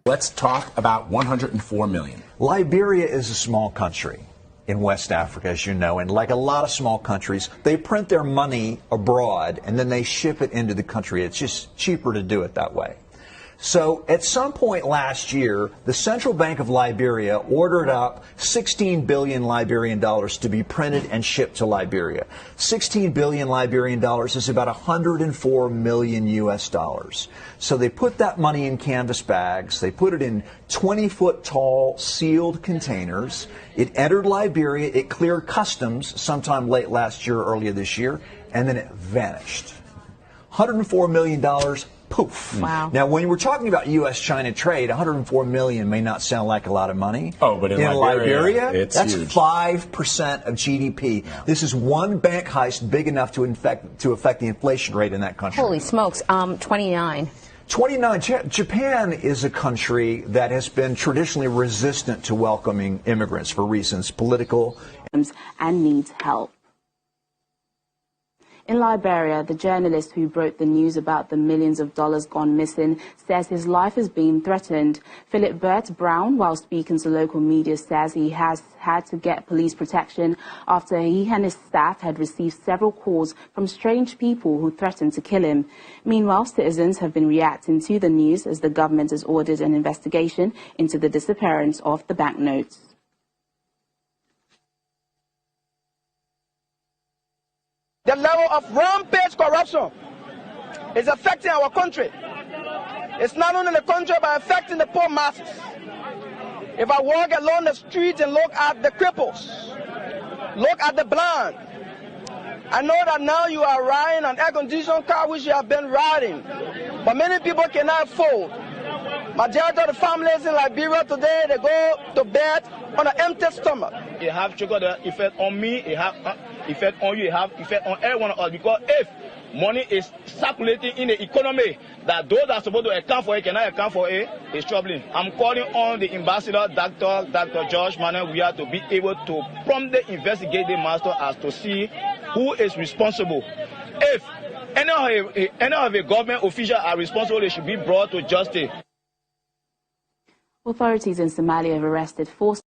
Let's talk about 104 million. Liberia is a small country in West Africa, as you know, and like a lot of small countries, they print their money abroad and then they ship it into the country. It's just cheaper to do it that way. So at some point last year, the Central Bank of Liberia ordered up 16 billion Liberian dollars to be printed and shipped to Liberia. 16 billion Liberian dollars is about 104 million US dollars. So they put that money in canvas bags. They put it in 20-foot tall sealed containers. It entered Liberia. It cleared customs sometime late last year, earlier this year, and then it vanished. $104 million. Poof. Wow. Now, when we're talking about U.S.-China trade, 104 million may not sound like a lot of money. Oh, but in Liberia, that's huge. 5% of GDP. Yeah. This is one bank heist big enough to affect the inflation rate in that country. Holy smokes, 29. 29. Japan is a country that has been traditionally resistant to welcoming immigrants for reasons political and needs help. In Liberia, the journalist who broke the news about the millions of dollars gone missing says his life is being threatened. Philip Burt Brown, while speaking to local media, says he has had to get police protection after he and his staff had received several calls from strange people who threatened to kill him. Meanwhile, citizens have been reacting to the news as the government has ordered an investigation into the disappearance of the banknotes. The level of rampage corruption is affecting our country. It's not only the country, but affecting the poor masses. If I walk along the street and look at the cripples, look at the blind, I know that now you are riding an air-conditioned car which you have been riding, but many people cannot afford. Majority of the families in Liberia today, they go to bed on an empty stomach. It have triggered the effect on me, it have effect on you, it have effect on everyone of us, because if money is circulating in the economy that those that are supposed to account for it cannot account for it, it's troubling. I'm calling on the ambassador, Dr. George Manuel, we have to be able to promptly investigate the master as to see who is responsible. If any of the government officials are responsible, they should be brought to justice. Authorities in Somalia have arrested 4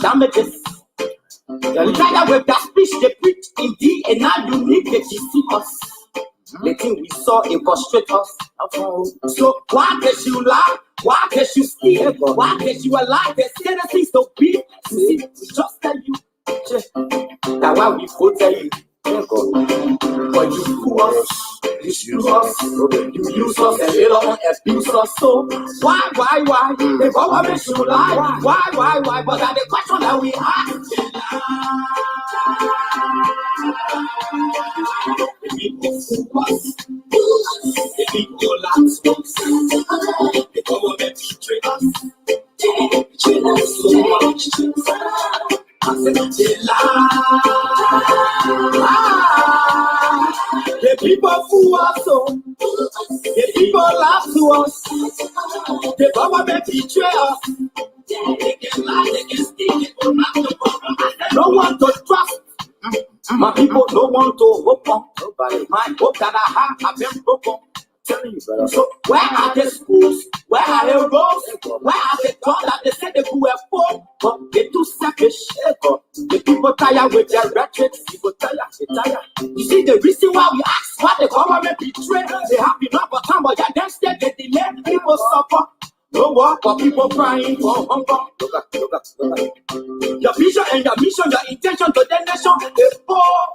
Damages. You're retired with that speech they preach indeed, and now you need to see us. The thing we saw it frustrate us. So why can't you lie? Why can't you steal? Why can't you lie? There's tendencies to be. See, we just tell you. That's why we go tell you. But you fool us, you screw us, you use us and later on abuse us. So why? The government should lie. Why? But that's the question that we ask. The people fool us. The people laugh us. The government betray us. They betray us so much. I said they lie. The people fool us so. The people laugh to us. The government betray us. They can lie, they can steal, they will not know. No one to trust. My people don't want to hope on. My hope that I have been broken. Telling you, brother. So where are the schools? Where are the roads? Where are the jobs that they said they could afford? But they too selfish. The people tired with their rhetoric. People tired, they tired. You see the reason why we ask why the government betray. They have enough of time, but then instead they delay. People suffer. No work for people crying for hunger. Look at. Your vision and your mission, your intention to the nation, they fall.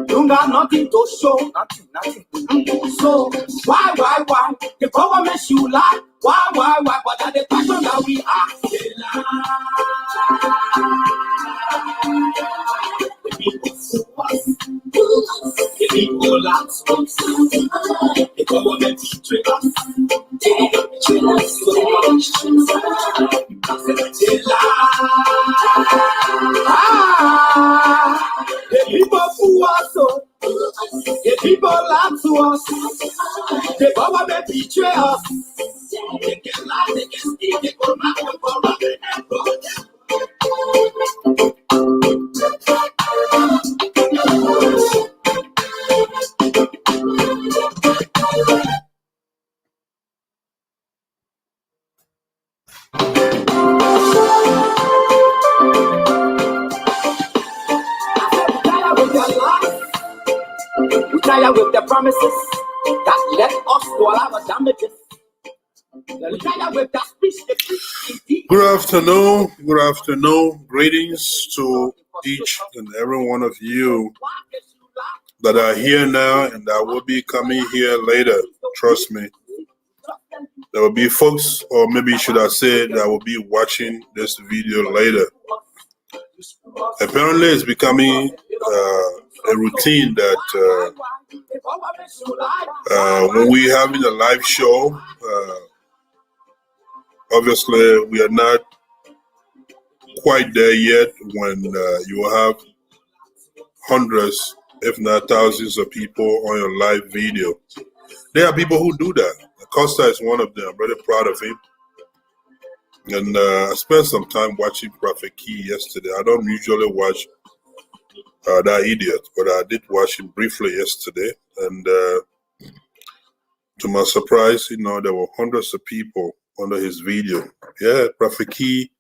You got nothing to show. Nothing. So why? The government should lie. Why? But that the passion that we are. They lie. The people fool us. The people laugh us. The government betray us. They betray us so much. They lie. The people fool us so. The people laugh to us. The government betray us. They can lie, they can steal, they will not corrupt. We tired with the promises that led us to all our damages. We tired with that speech. Good afternoon. Greetings to each and every one of you that are here now and that will be coming here later. Trust me. There will be folks, or maybe should I say, that will be watching this video later. Apparently, it's becoming a routine that when we having a live show, obviously we are not quite there yet when you will have hundreds, if not thousands of people on your live video. There are people who do that. Kosiah is one of them. I'm really proud of him. And I spent some time watching Prophet Key yesterday. I don't usually watch that idiot, but I did watch him briefly yesterday. And to my surprise, there were hundreds of people under his video. Yeah, Prophet Key.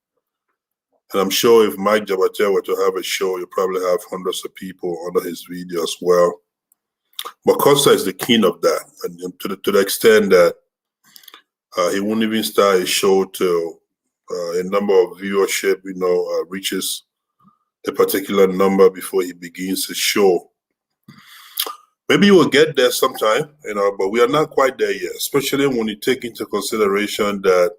And I'm sure if Mike Jabate were to have a show, you'll probably have hundreds of people under his video as well. But Kosiah is the king of that, and to the extent that he won't even start his show till a number of viewership, reaches a particular number before he begins his show. Maybe you will get there sometime, but we are not quite there yet, especially when you take into consideration that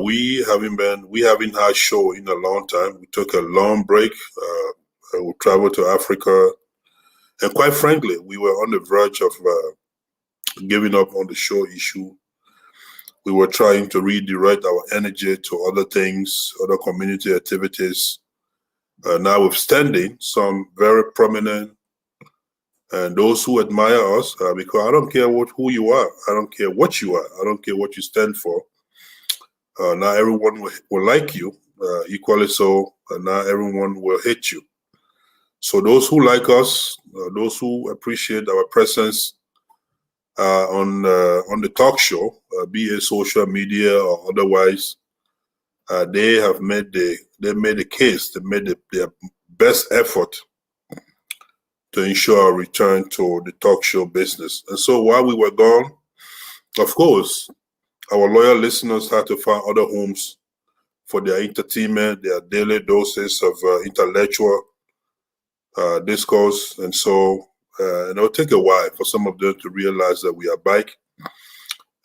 we haven't had a show in a long time. We took a long break. We traveled to Africa. And quite frankly, we were on the verge of giving up on the show issue. We were trying to redirect our energy to other things, other community activities. Notwithstanding some very prominent and those who admire us, because I don't care who you are, I don't care what you are, I don't care what you stand for. Not everyone will like you, equally so, not everyone will hate you. So those who like us, those who appreciate our presence on the talk show, be it social media or otherwise, they have made the case. They made their best effort to ensure our return to the talk show business. And so while we were gone, of course, our loyal listeners had to find other homes for their entertainment, their daily doses of intellectual discourse. And so it'll take a while for some of them to realize that we are back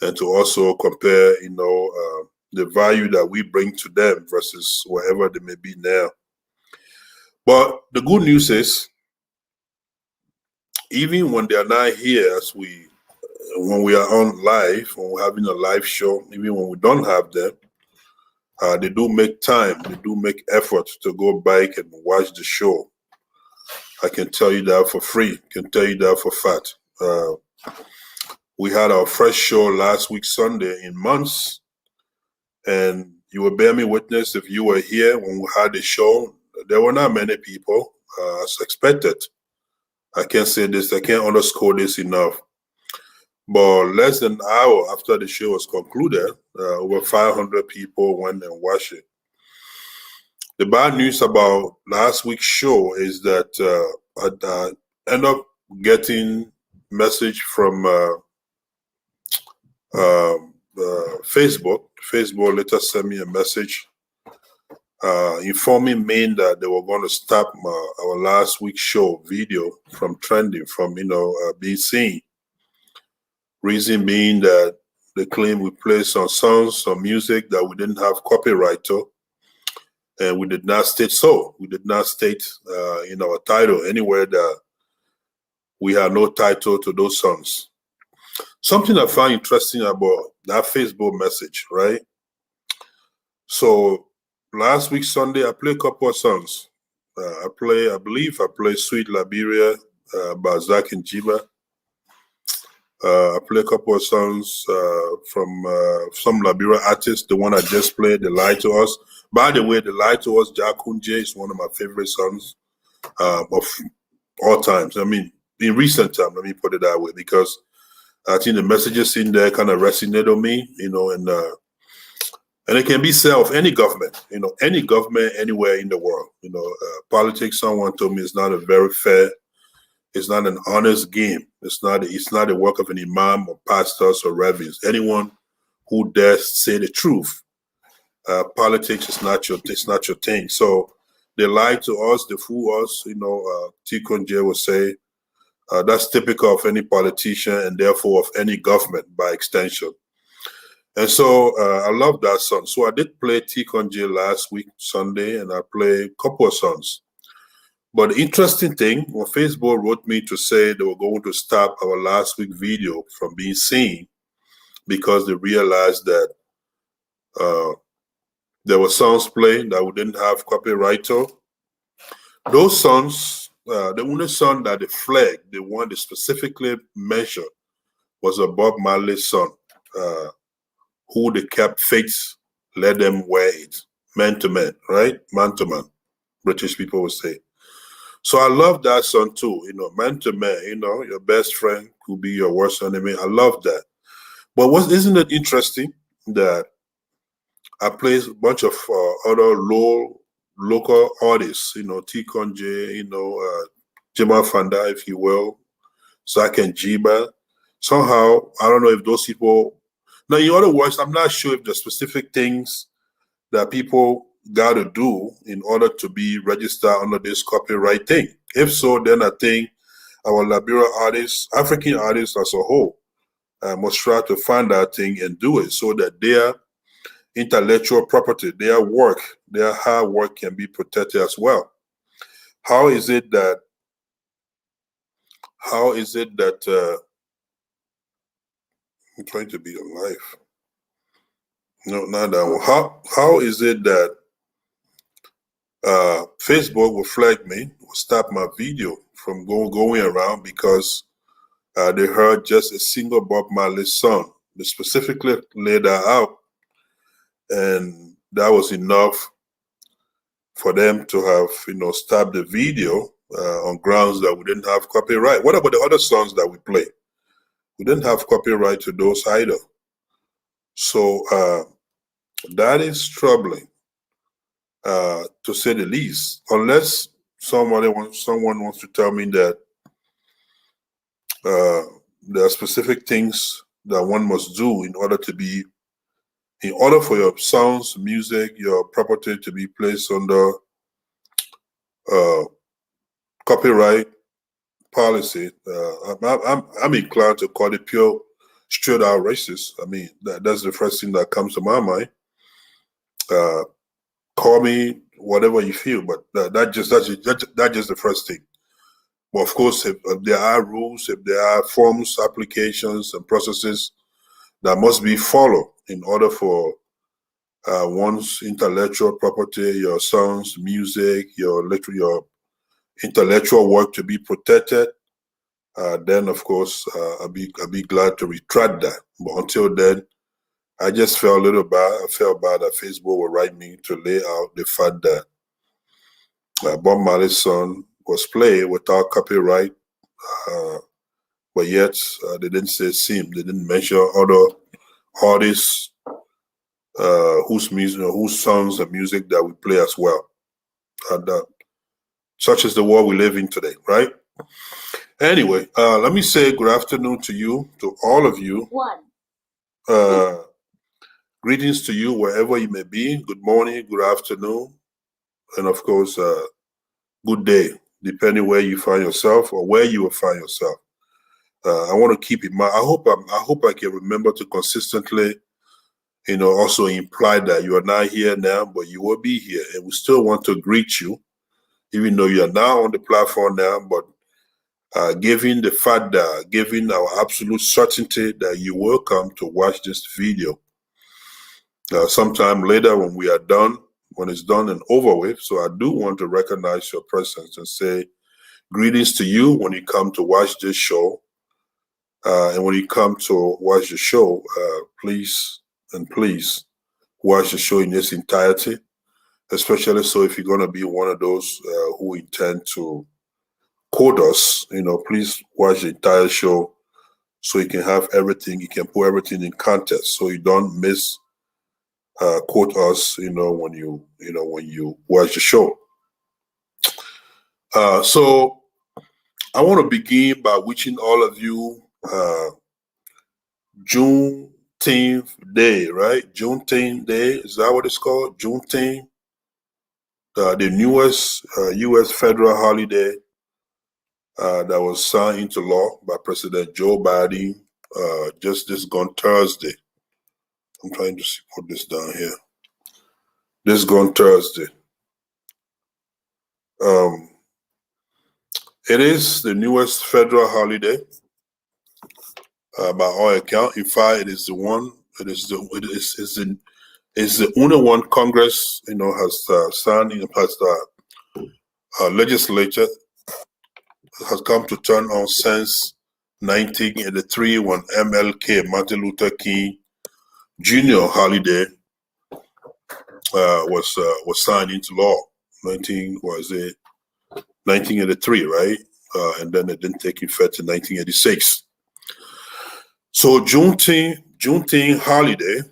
and to also compare, the value that we bring to them versus wherever they may be now. But the good news is, even when they are not here, when we are on live, when we're having a live show, even when we don't have them, they do make time, they do make effort to go back and watch the show. I can tell you that for free, I can tell you that for fact. We had our first show last week, Sunday, in months, and you will bear me witness if you were here when we had the show. There were not many people, as expected. I can't say this, I can't underscore this enough. But less than an hour after the show was concluded, over 500 people went and watched it. The bad news about last week's show is that I ended up getting message from Facebook. Facebook later sent me a message informing me that they were going to stop our last week's show video from trending, from being seen. Reason being that they claim we played some songs, some music that we didn't have copyright to, and we did not state so. We did not state in our title anywhere that we had no title to those songs. Something I found interesting about that Facebook message, right? So last week Sunday, I played a couple of songs. I believe I played Sweet Liberia by Zach and Jiba. I played a couple of songs from some Liberia artists. The one I just played, They Lied to Us. By the way, They Lied to Us, Jakunje is one of my favorite songs of all times. I mean, in recent time, let me put it that way, because I think the messages in there kind of resonated on me, and it can be said of any government, any government anywhere in the world. Politics, someone told me, is not a very fair, it's not an honest game. It's not the work of an imam or pastors or rabbis. Anyone who dares say the truth. Politics is not your thing. So they lie to us, they fool us. T. Konje will say that's typical of any politician and therefore of any government by extension. And so I love that song. So I did play T. Konje last week, Sunday, and I played a couple of songs. But the interesting thing, when Facebook wrote me to say they were going to stop our last week video from being seen because they realized that there were songs played that we didn't have copyright to. Those songs, the only song that they flagged, the one they specifically mentioned, was a Bob Marley song, Who They Kept Faith, Let Them Wear It. Man to man, right? Man to man, British people would say. So I love that song too, man to man, your best friend could be your worst enemy. I love that. But isn't it interesting that I play a bunch of other local artists, T. Konje, Jema Fanda, if you will, Zach and Jiba. Somehow, I don't know if those people, now in other words, I'm not sure if the specific things that people got to do in order to be registered under this copyright thing. If so, then I think our Liberia artists, African artists as a whole, must try to find that thing and do it so that their intellectual property, their work, their hard work can be protected as well. How is it that I'm trying to be alive. No, not that one. How is it that Facebook will flag me, will stop my video from going around because they heard just a single Bob Marley song? They specifically laid that out, and that was enough for them to have, stopped the video on grounds that we didn't have copyright. What about the other songs that we play? We didn't have copyright to those either. So that is troubling, to say the least. Unless someone wants to tell me that there are specific things that one must do in order for your songs, music, your property to be placed under copyright policy. I'm inclined to call it pure, straight out racist. I mean, that's the first thing that comes to my mind. Call me whatever you feel, but that's just the first thing. But of course, if there are rules, if there are forms, applications, and processes that must be followed in order for one's intellectual property, your songs, music, your intellectual work to be protected, then of course I'll be glad to retract that. But until then, I just felt a little bad. I felt bad that Facebook would write me to lay out the fact that Bob Marley's song was played without copyright, but yet they didn't say SIM. They didn't mention other artists whose music, whose songs and music that we play as well. And such is the world we live in today, right? Anyway, let me say good afternoon to you, to all of you. Greetings to you wherever you may be. Good morning, good afternoon, and of course, good day, depending where you find yourself or where you will find yourself. I want to keep in mind. I hope I can remember to consistently, also imply that you are not here now, but you will be here, and we still want to greet you, even though you are now on the platform now. But given the fact that, given our absolute certainty that you will come to watch this video sometime later when we are done, when it's done and over with. So I do want to recognize your presence and say greetings to you when you come to watch this show. And when you come to watch the show, please watch the show in its entirety, especially so if you're going to be one of those who intend to quote us, please watch the entire show so you can have everything, you can put everything in context so you don't miss quote us, when you watch the show. So I want to begin by wishing all of you Juneteenth Day, right? Juneteenth Day, is that what it's called? Juneteenth, the newest U.S. federal holiday that was signed into law by President Joe Biden just this gone Thursday. I'm trying to put this down here. This gone Thursday. It is the newest federal holiday by all accounts. In fact, it is the one. It is the only one Congress has signed. Has legislature has come to turn on since 1983 when MLK, Martin Luther King Jr. holiday was signed into law. 1983, right? And then it didn't take effect in 1986. So Juneteenth holiday,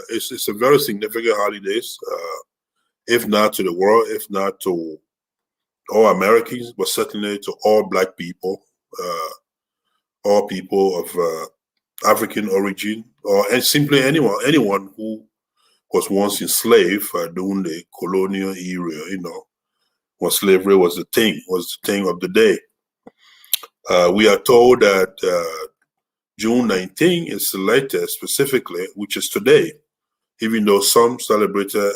it's a very significant holiday, if not to the world, if not to all Americans, but certainly to all Black people, all people of African origin, and simply anyone who was once enslaved during the colonial era, when slavery was the thing of the day. We are told that June 19 is selected specifically, which is today, even though some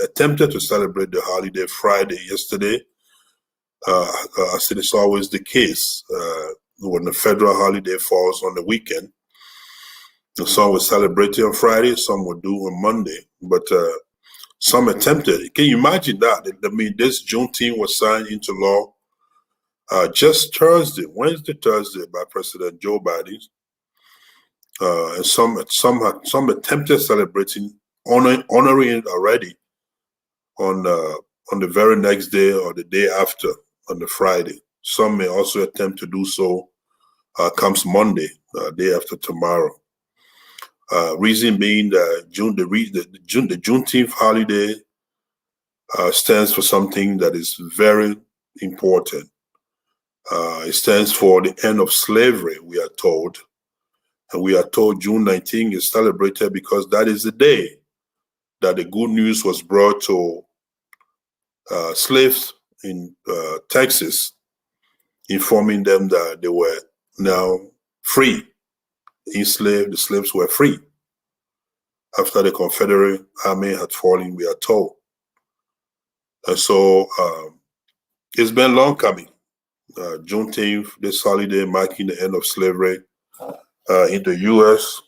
attempted to celebrate the holiday Friday yesterday, as it is always the case when the federal holiday falls on the weekend. Some will celebrate it on Friday, some will do on Monday, but some attempted. Can you imagine that? I mean, this Juneteenth was signed into law just Wednesday, Thursday, by President Joe Biden. And some attempted celebrating, honoring it already on the very next day or the day after, on the Friday. Some may also attempt to do so comes Monday, day after tomorrow. Reason being that the Juneteenth holiday stands for something that is very important. It stands for the end of slavery, we are told. And we are told June 19 is celebrated because that is the day that the good news was brought to slaves in Texas, informing them that they were now free. Enslaved, the slaves were free after the Confederate army had fallen, we are told. And so it's been long coming. Juneteenth, this holiday marking the end of slavery in the U.S.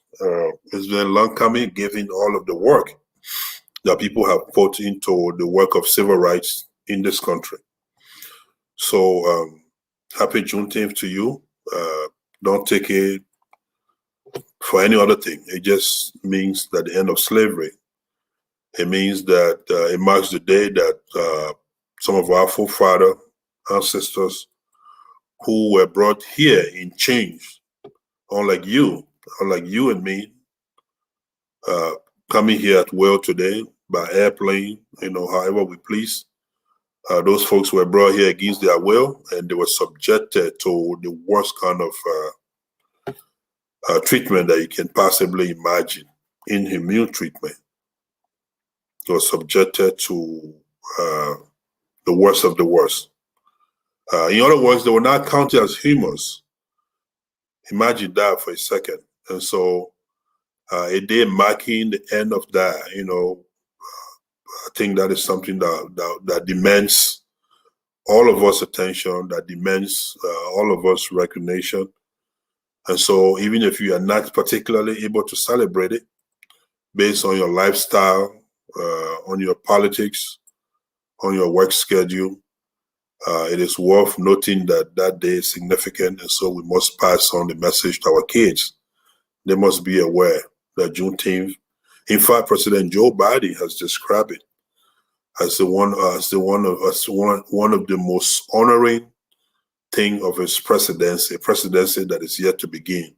It's been long coming, given all of the work that people have put into the work of civil rights in this country. So happy Juneteenth to you. Don't take it for any other thing. It just means that the end of slavery. It means that it marks the day that some of our forefathers, ancestors, who were brought here in chains, unlike you and me, coming here at will today by airplane, however we please. Those folks were brought here against their will, and they were subjected to the worst kind of treatment that you can possibly imagine, inhumane treatment. They were subjected to the worst of the worst. In other words, they were not counted as humans. Imagine that for a second. And so a day marking the end of that, I think that is something that demands all of us attention, that demands all of us recognition. And so even if you are not particularly able to celebrate it, based on your lifestyle, on your politics, on your work schedule, it is worth noting that that day is significant, and so we must pass on the message to our kids. They must be aware that Juneteenth, in fact, President Joe Biden has described it as one of the most honoring thing of his presidency, a presidency that is yet to begin.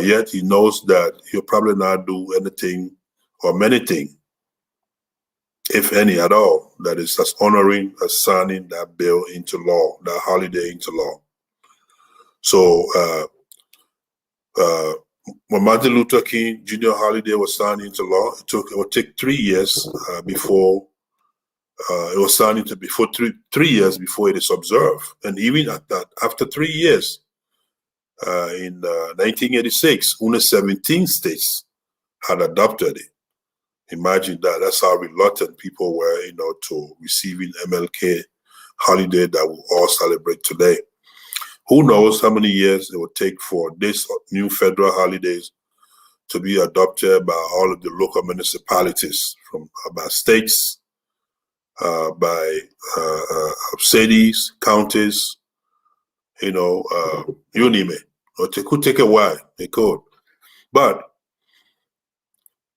Yet he knows that he'll probably not do anything or many things, if any at all, that is as honoring as signing that bill into law, that holiday into law. So when Martin Luther King Jr. holiday was signed into law, it would take 3 years before it was signed into, before 3 years before it is observed. And even at that, after 3 years, in 1986, only 17 states had adopted it. Imagine that. That's how reluctant people were, to receiving MLK holiday that we all celebrate today. Who knows how many years it would take for this new federal holidays to be adopted by all of the local municipalities, by states, by cities, counties, you name it. It could take a while. It could. But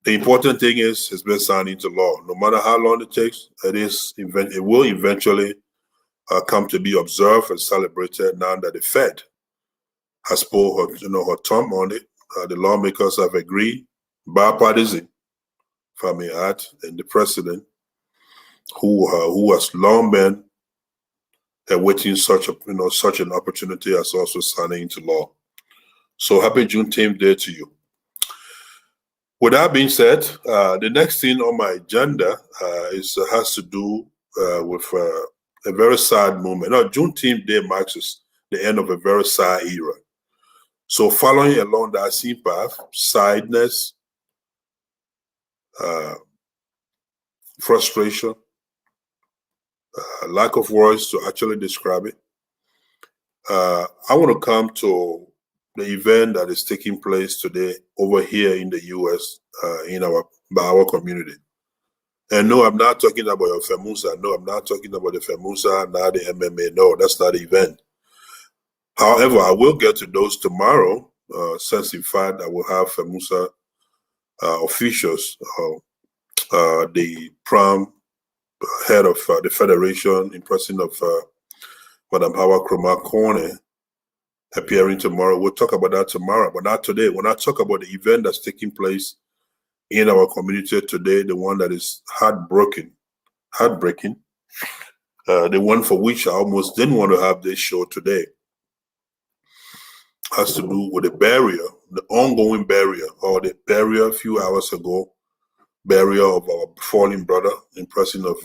the important thing is it's been signed into law. No matter how long it takes, it will eventually come to be observed and celebrated now that the Fed has put her thumb on it. The lawmakers have agreed, bipartisan, if I may add, and the president, who has long been awaiting such an opportunity, as also signing into law. So happy Juneteenth Day to you. With that being said, the next thing on my agenda has to do with a very sad moment. Juneteenth Day marks the end of a very sad era. So following along that same path, sadness, frustration, lack of words to actually describe it, I want to come to the event that is taking place today over here in the U.S. By our community. And no, I'm not talking about your FEMUSA. No, I'm not talking about the FEMUSA, not the MMA. No, that's not the event. However, I will get to those tomorrow, since in fact I will have FEMUSA officials, the prime head of the Federation, in person of Madam Hawa Kroma Kone, appearing tomorrow. We'll talk about that tomorrow, but not today. When I talk about the event that's taking place in our community today, the one that is heartbreaking, the one for which I almost didn't want to have this show today, has to do with the burial, the ongoing burial, or the burial a few hours ago, burial of our fallen brother, in person of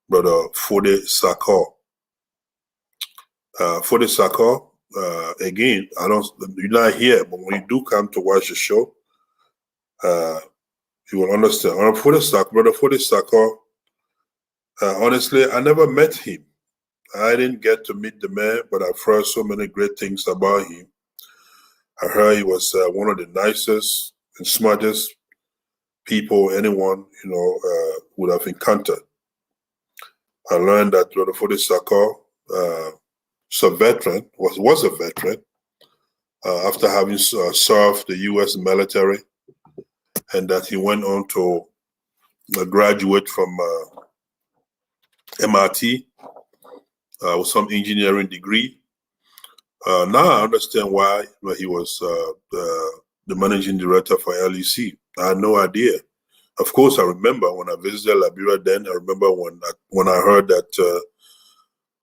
Brother Fode Sakor. Fode Sakor, again, you're not here, but when you do come to watch the show, you will understand. Brother Fode Sakor Honestly, I never met him. I didn't get to meet the man, but I've heard so many great things about him. I heard he was one of the nicest and smartest people anyone, would have encountered. I learned that Brother Fode Sako was a veteran, after having served the U.S. military, and that he went on to graduate from MIT with some engineering degree. Now I understand why he was the managing director for LEC. I had no idea. Of course, I remember when I visited Liberia then. I remember when I heard that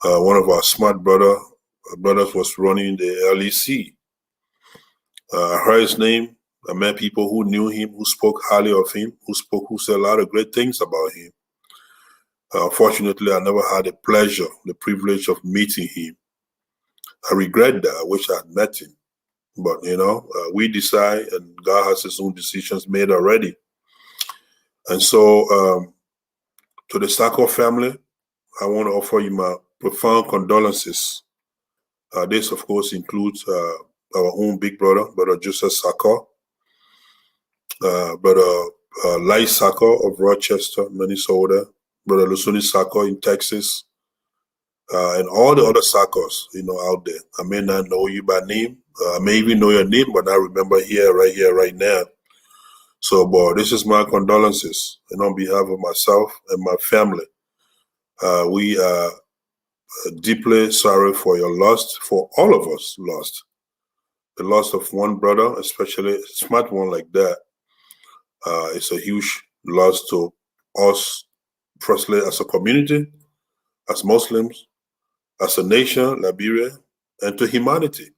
one of our smart brothers was running the LEC. I heard his name. I met people who knew him, who spoke highly of him, who said a lot of great things about him. Unfortunately, I never had the privilege of meeting him. I regret that. I wish I had met him. But, we decide, and God has his own decisions made already. And so, to the Sako family, I want to offer you my profound condolences. This, of course, includes our own big brother, Brother Joseph Sako, Brother Lai Sako of Rochester, Minnesota, Brother Lusuni Sako in Texas, and all the other Sakos, out there. I may not know you by name. I may even know your name, but I remember right here, right now. So, boy, this is my condolences. And on behalf of myself and my family, we are deeply sorry for your loss, for all of us lost. The loss of one brother, especially a smart one like that, is a huge loss to us, firstly, as a community, as Muslims, as a nation, Liberia, and to humanity.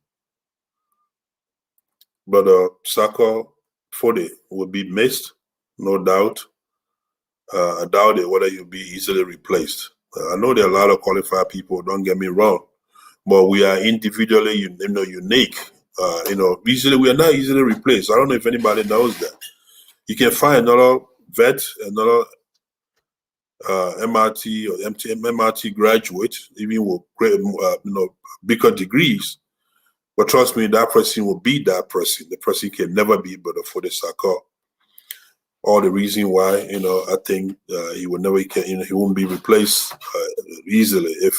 But Sako Fode will be missed, no doubt. I doubt it whether he'll be easily replaced. I know there are a lot of qualified people, don't get me wrong, but we are individually unique. We are not easily replaced. I don't know if anybody knows that. You can find another vet, another MRT or MRT graduate, even with great, bigger degrees. But trust me, that person will be that person. The person can never be Brother Fode Sako. All the reason why, I think he will never, he won't be replaced easily, if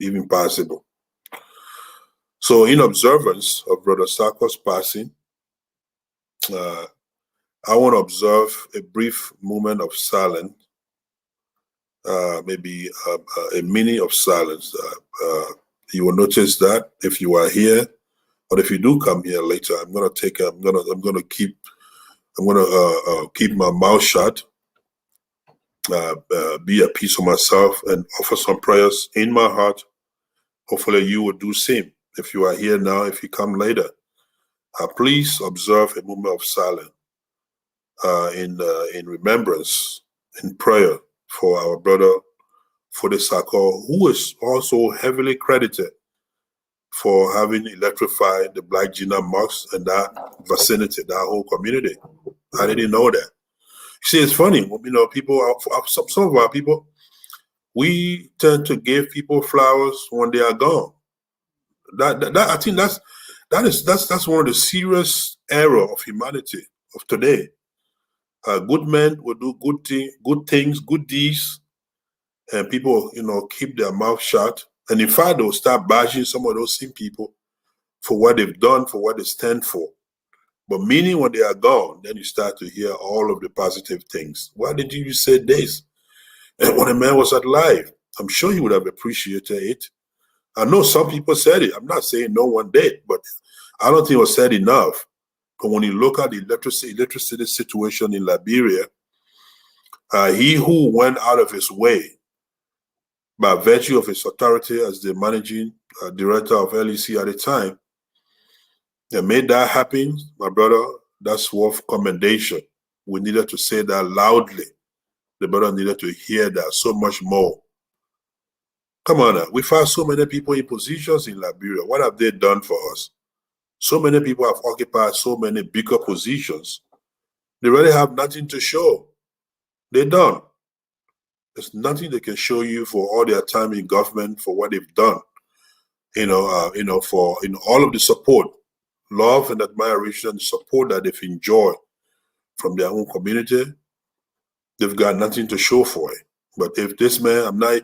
even possible. So, in observance of Brother Sako's passing, I want to observe a brief moment of silence, maybe a minute of silence. You will notice that if you are here, or if you do come here later, I'm gonna keep my mouth shut, be at peace with myself, and offer some prayers in my heart. Hopefully, you will do same. If you are here now, if you come later, please observe a moment of silence in remembrance, in prayer for our brother Fode Sako, who is also heavily credited for having electrified the Black Gina mosque and that vicinity, that whole community. I didn't know that. You see, it's funny, people, some of our people, we tend to give people flowers when they are gone. I think that's one of the serious error of humanity of today. Good men will do good things, good deeds, and people, keep their mouth shut. And in fact, they'll start bashing some of those same people for what they've done, for what they stand for. But meaning when they are gone, then you start to hear all of the positive things. Why did you say this? And when a man was alive, I'm sure he would have appreciated it. I know some people said it. I'm not saying no one did, but I don't think it was said enough. But when you look at the electricity situation in Liberia, he who went out of his way by virtue of his authority as the managing director of LEC at the time, and made that happen, my brother, that's worth commendation. We needed to say that loudly. The brother needed to hear that so much more. Come on now, we found so many people in positions in Liberia. What have they done for us? So many people have occupied so many bigger positions. They really have nothing to show. They're done. There's nothing they can show you for all their time in government, for what they've done. For all of the support, love and admiration and support that they've enjoyed from their own community, they've got nothing to show for it. But if this man, I'm not,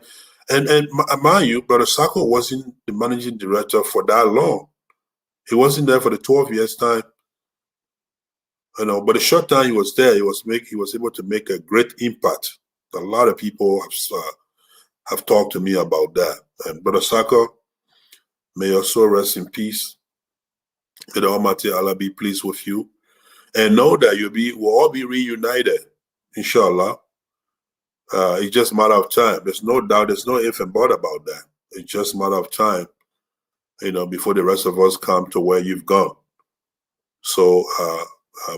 and mind you, Brother Sako wasn't the managing director for that long. He wasn't there for the 12 years time. But the short time he was there, he was able to make a great impact. A lot of people have talked to me about that. And Brother Sako, may your soul rest in peace. May the Almighty Allah be pleased with you. And know that we'll all be reunited, inshallah. It's just a matter of time. There's no doubt, there's no if and but about that. It's just a matter of time, before the rest of us come to where you've gone. So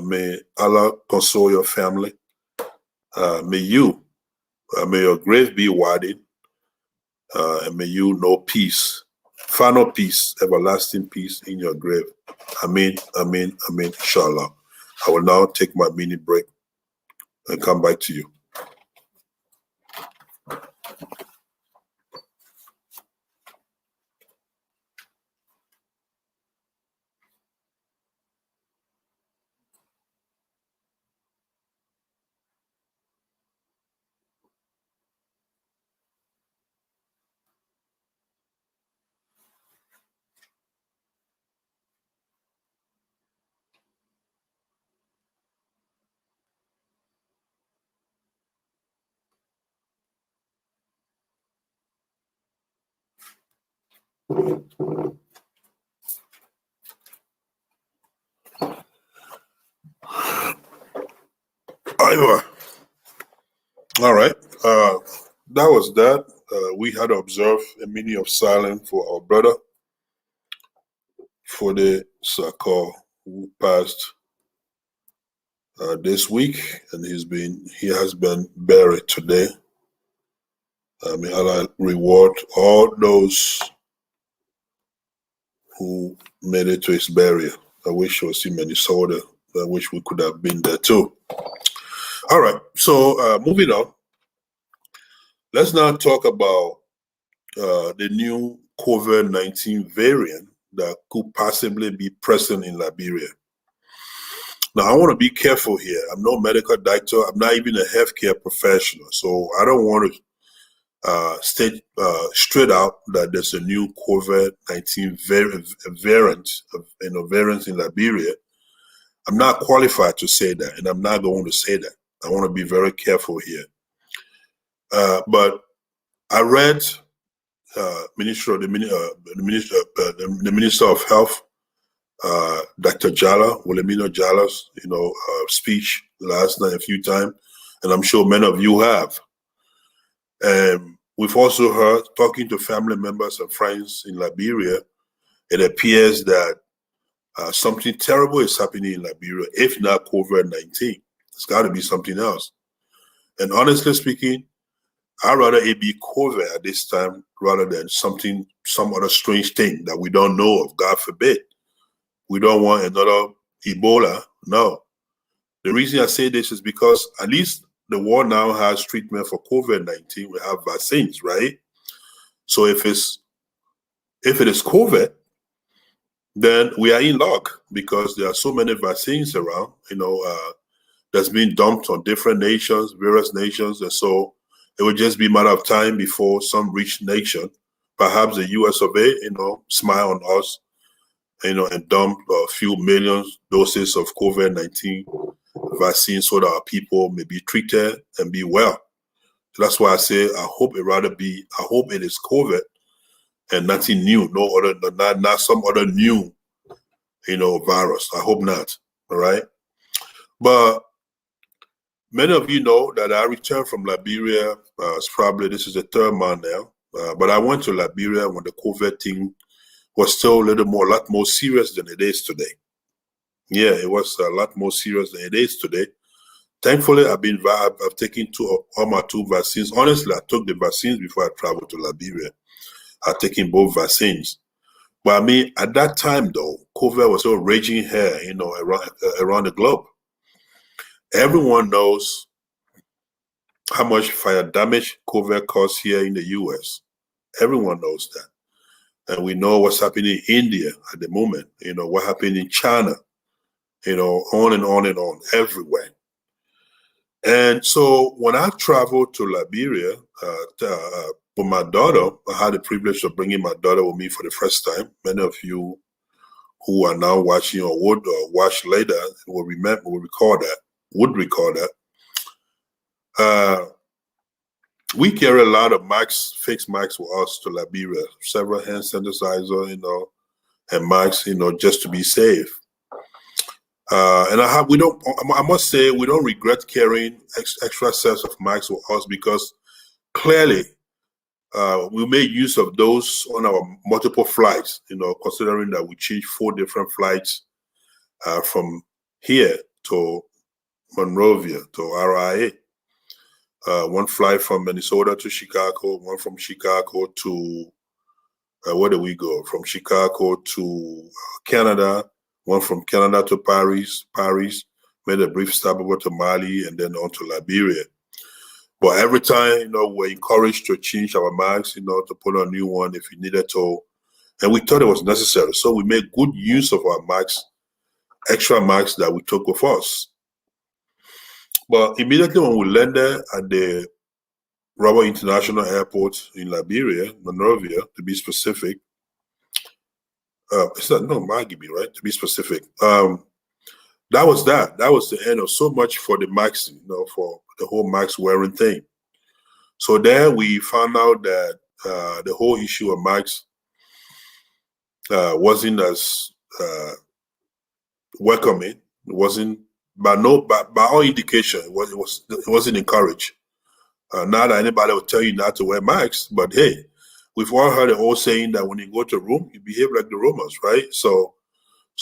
may Allah console your family. May your grave be widened, and may you know peace, final peace, everlasting peace in your grave. Amen, amen, amen, inshallah. I will now take my mini break and come back to you. All right. That was that. We had to observe a minute of silence for our brother, for the Sako, who passed this week, and he has been buried today. May Allah reward all those who made it to his burial. I wish I was in Minnesota. I wish we could have been there too. All right, so moving on. Let's now talk about the new COVID-19 variant that could possibly be present in Liberia. Now, I want to be careful here. I'm no medical doctor. I'm not even a healthcare professional. So I don't want to state straight out that there's a new COVID-19 variant in Liberia. I'm not qualified to say that, and I'm not going to say that. I want to be very careful here. But I read the Minister of Health, Dr. Jala, Wilhelmina Jala's, speech last night a few times, and I'm sure many of you have. And we've also heard, talking to family members and friends in Liberia, it appears that something terrible is happening in Liberia, if not COVID-19. It's got to be something else. And honestly speaking, I'd rather it be COVID at this time rather than some other strange thing that we don't know of, God forbid. We don't want another Ebola, no. The reason I say this is because at least the world now has treatment for COVID-19. We have vaccines, right? So if it is COVID, then we are in luck because there are so many vaccines around, that's being dumped on different nations, various nations. And so it would just be a matter of time before some rich nation, perhaps the US of A, smile on us, and dump a few million doses of COVID-19 vaccine so that our people may be treated and be well. So that's why I say I hope it is COVID and nothing new, not some other new, virus. I hope not. All right. But many of you know that I returned from Liberia. This is the third month now. But I went to Liberia when the COVID thing was still a lot more serious than it is today. Yeah, it was a lot more serious than it is today. Thankfully, I've taken all my 2 vaccines. Honestly, I took the vaccines before I traveled to Liberia. I've taken both vaccines. But I mean, at that time, though, COVID was still raging here, around the globe. Everyone knows how much fire damage COVID caused here in the US. Everyone knows that. And we know what's happening in India at the moment, what happened in China, on and on and on, everywhere. And so when I traveled to Liberia with my daughter, I had the privilege of bringing my daughter with me for the first time. Many of you who are now watching or would watch later would recall that. We carry a lot of fixed masks with us to Liberia, several hand sanitizer, and masks, just to be safe. And I must say, we don't regret carrying extra sets of masks with us because clearly we made use of those on our multiple flights, considering that we changed 4 different flights from here to Monrovia to RIA. One flight from Minnesota to Chicago, one from Chicago to, where did we go? From Chicago to Canada, one from Canada to Paris, made a brief stop over to Mali, and then on to Liberia. But every time, we're encouraged to change our masks, to put on a new one if we needed to. And we thought it was necessary. So we made good use of our masks, extra masks that we took with us. But immediately when we landed at the Robert International Airport in Liberia, Monrovia, to be specific, Margibi, right? To be specific. That was the end of so much for the masks, for the whole mask wearing thing. So there we found out that the whole issue of masks wasn't as welcoming. It wasn't, by all indication, it wasn't encouraged. Not that anybody will tell you not to wear masks, but hey, we've all heard the old saying that when you go to a room, you behave like the Romans, right? So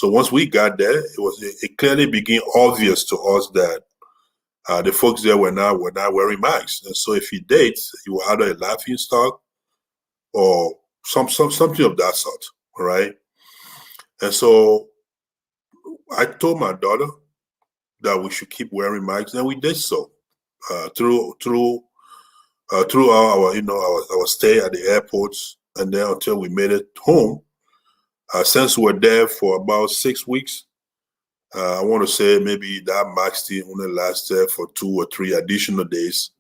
once we got there, it clearly became obvious to us that the folks there were not wearing masks. And so if you date, you were either a laughing stock or something of that sort, right? And so I told my daughter that we should keep wearing masks, and we did so through our stay at the airports, and then until we made it home. Since we were there for about 6 weeks, I want to say maybe that mask thing only lasted for 2 or 3 additional days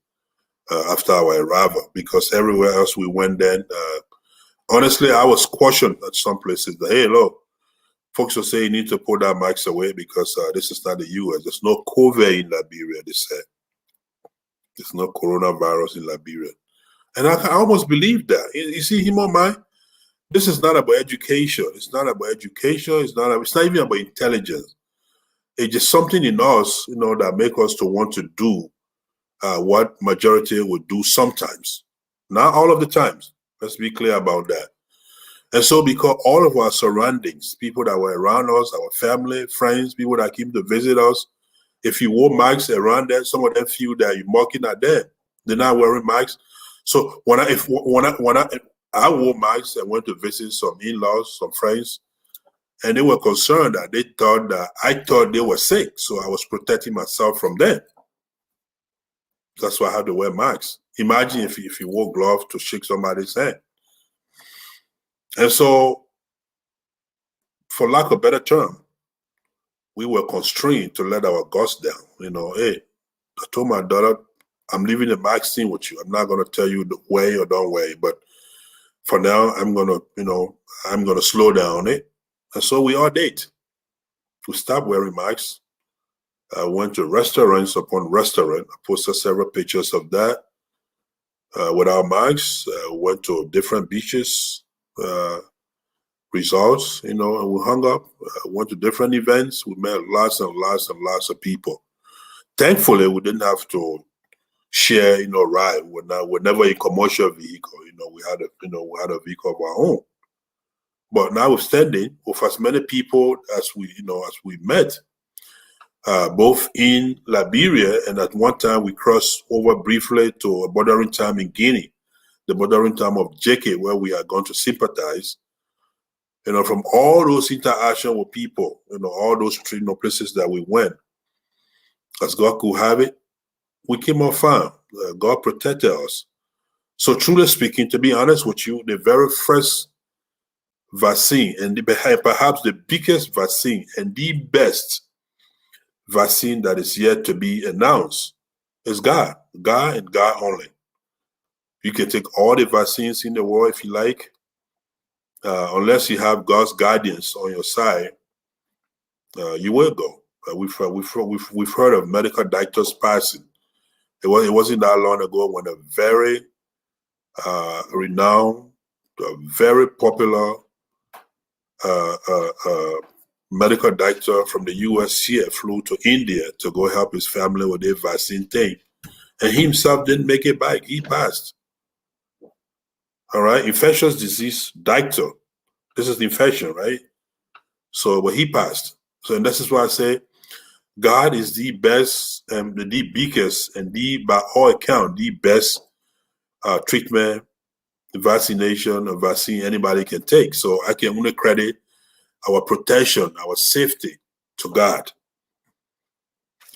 after our arrival, because everywhere else we went then, honestly, I was cautioned at some places that, hey, look, folks will say you need to put that mask away because this is not the US. There's no COVID in Liberia, they said. There's no coronavirus in Liberia. And I almost believe that. You see, Himomai, this is not about education. It's not about education. It's not even about intelligence. It's just something in us, that make us to want to do what majority would do sometimes. Not all of the times. Let's be clear about that. And so because all of our surroundings, people that were around us, our family, friends, people that came to visit us, if you wore masks around them, some of them feel that you're mocking at them. They're not wearing masks. So when I wore masks and went to visit some in-laws, some friends, and they were concerned that I thought they were sick. So I was protecting myself from them. That's why I had to wear masks. Imagine if you wore gloves to shake somebody's hand. And so, for lack of a better term, we were constrained to let our guards down. Hey, I told my daughter, I'm leaving the mask thing with you. I'm not going to tell you the way or don't way, but for now, I'm going to slow down it. And so we all did. We stopped wearing masks. I went to restaurants upon restaurant. I posted several pictures of that without masks. Went to different beaches, resorts, and we hung up. Went to different events. We met lots and lots and lots of people. Thankfully, we didn't have to share, ride. We're never a commercial vehicle. We had a vehicle of our own. But notwithstanding, with as many people as we met, both in Liberia, and at one time we crossed over briefly to a bordering town in Guinea, the bordering town of JK, where we are going to sympathize. From all those interactions with people, all those places that we went, as God could have it, we came off fine. God protected us. So truly speaking, to be honest with you, the very first vaccine and perhaps the biggest vaccine and the best vaccine that is yet to be announced is God. God and God only. You can take all the vaccines in the world if you like, unless you have God's guidance on your side, you will go. We've heard of medical doctors passing. It wasn't that long ago when a very renowned, very popular medical doctor from the US here flew to India to go help his family with their vaccine thing. And he himself didn't make it back. He passed. All right, infectious disease doctor. This is the infection, right? So, but he passed. So, and this is why I say God is the best and the biggest and by all account, the best treatment, vaccination, or vaccine anybody can take. So I can only credit our protection, our safety to God.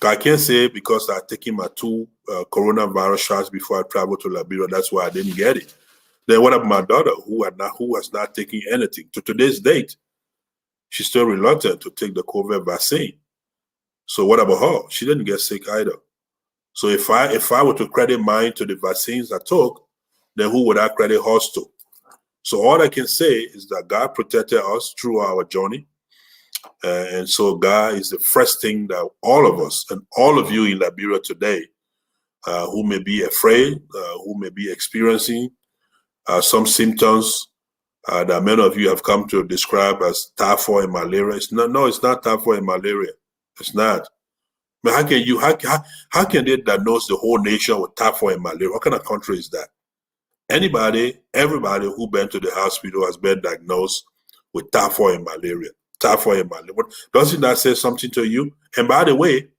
I can't say because I've taken my 2 coronavirus shots before I traveled to Liberia, that's why I didn't get it. Then what about my daughter who has not taken anything? To today's date, she's still reluctant to take the COVID vaccine. So what about her? She didn't get sick either. So if I were to credit mine to the vaccines I took, then who would I credit hers to? So all I can say is that God protected us through our journey. And so God is the first thing that all of us and all of you in Liberia today who may be afraid, who may be experiencing some symptoms that many of you have come to describe as typhoid and malaria. It's not typhoid and malaria. It's not. But how can they diagnose the whole nation with typhoid and malaria? What kind of country is that? Everybody who been to the hospital has been diagnosed with typhoid and malaria. Typhoid and malaria. Doesn't that say something to you? And by the way,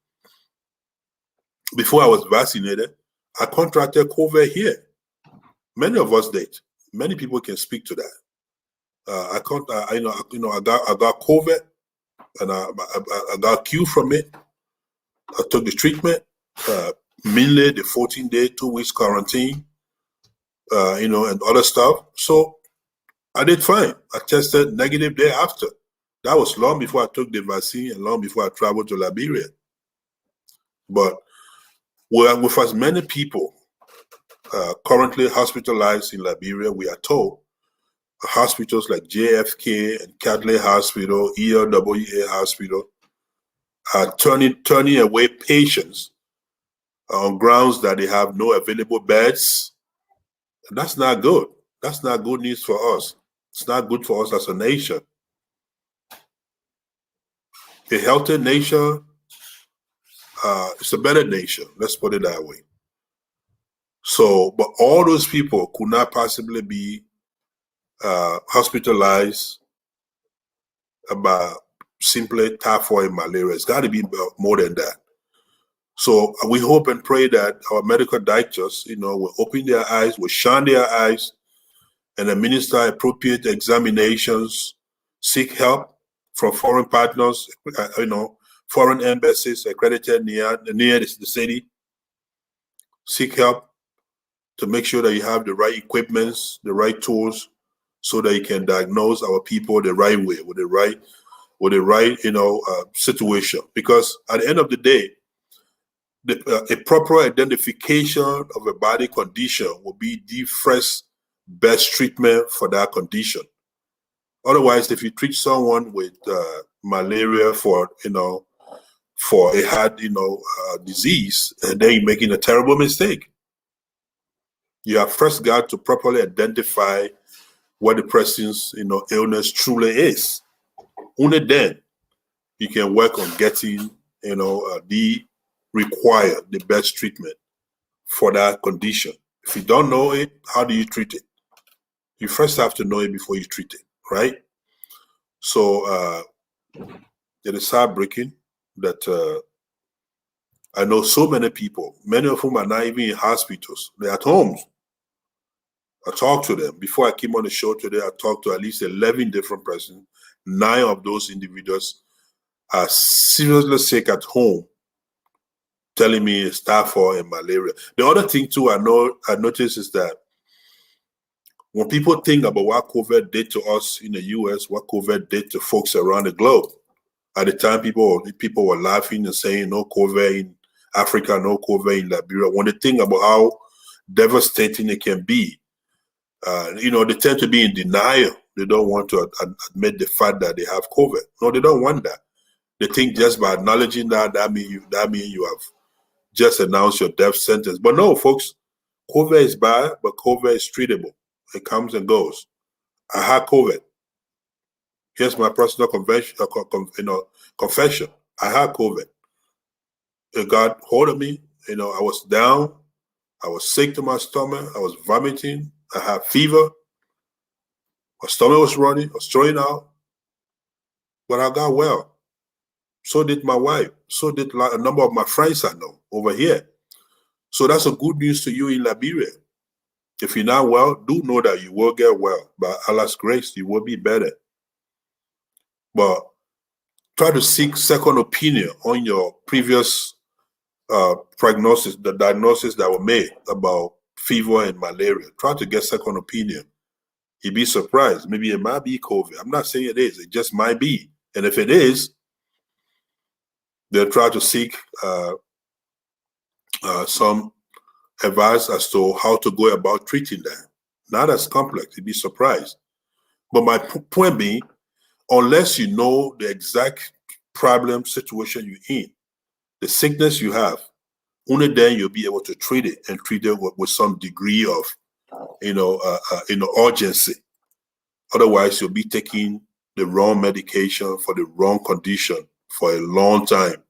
before I was vaccinated, I contracted COVID here. Many of us did. Many people can speak to that. I got COVID, and I got cured from it. I took the treatment, mainly the 14-day, 2 weeks quarantine, and other stuff. So I did fine. I tested negative day after. That was long before I took the vaccine and long before I traveled to Liberia. But with as many people currently hospitalized in Liberia, we are told hospitals like JFK and Catley Hospital, ELWA Hospital, are turning away patients on grounds that they have no available beds. And that's not good. That's not good news for us. It's not good for us as a nation. A healthy nation, it's a better nation. Let's put it that way. So, but all those people could not possibly be hospitalized about simply typhoid and malaria. It's got to be more than that. So we hope and pray that our medical doctors, will open their eyes, will shine their eyes, and administer appropriate examinations, seek help from foreign partners, foreign embassies accredited near the city. Seek help to make sure that you have the right equipments, the right tools, so that you can diagnose our people the right way, with the right situation. Because at the end of the day, a proper identification of a body condition will be the first best treatment for that condition. Otherwise, if you treat someone with malaria for a heart disease, and then you're making a terrible mistake. You have first got to properly identify what the person's illness truly is. Only then you can work on getting the best treatment for that condition. If you don't know it, how do you treat it? You first have to know it before you treat it, right? So it is heartbreaking that I know so many people, many of whom are not even in hospitals. They're at homes. I talked to them. Before I came on the show today, I talked to at least 11 different persons. 9 of those individuals are seriously sick at home. telling me it's typhoid and malaria. The other thing too I noticed is that when people think about what COVID did to us in the US, what COVID did to folks around the globe, at the time people were laughing and saying no COVID in Africa, no COVID in Liberia. When they think about how devastating it can be, you know, they tend to be in denial. They don't want to admit the fact that they have COVID. No, they don't want that. They think just by acknowledging that means you have just announced your death sentence. But no, folks, COVID is bad, but COVID is treatable. It comes and goes. I had COVID. Here's my personal confession. I had COVID. It got hold of me. You know, I was down. I was sick to my stomach. I was vomiting. I had fever. My stomach was running. I was throwing out. But I got well. So did my wife. So did a number of my friends I know over here. So that's a good news to you in Liberia. If you're not well, do know that you will get well. By Allah's grace, you will be better. But try to seek second opinion on your previous prognosis, the diagnosis that were made about fever and malaria. Try to get second opinion. You'd be surprised. Maybe it might be COVID. I'm not saying it is. It just might be. And if it is, they'll try to seek some advice as to how to go about treating that. Not as complex. You'd be surprised. But my point being, unless you know the exact problem situation you're in, the sickness you have, only then you'll be able to treat it and treat it with some degree of, urgency. Otherwise, you'll be taking the wrong medication for the wrong condition for a long time.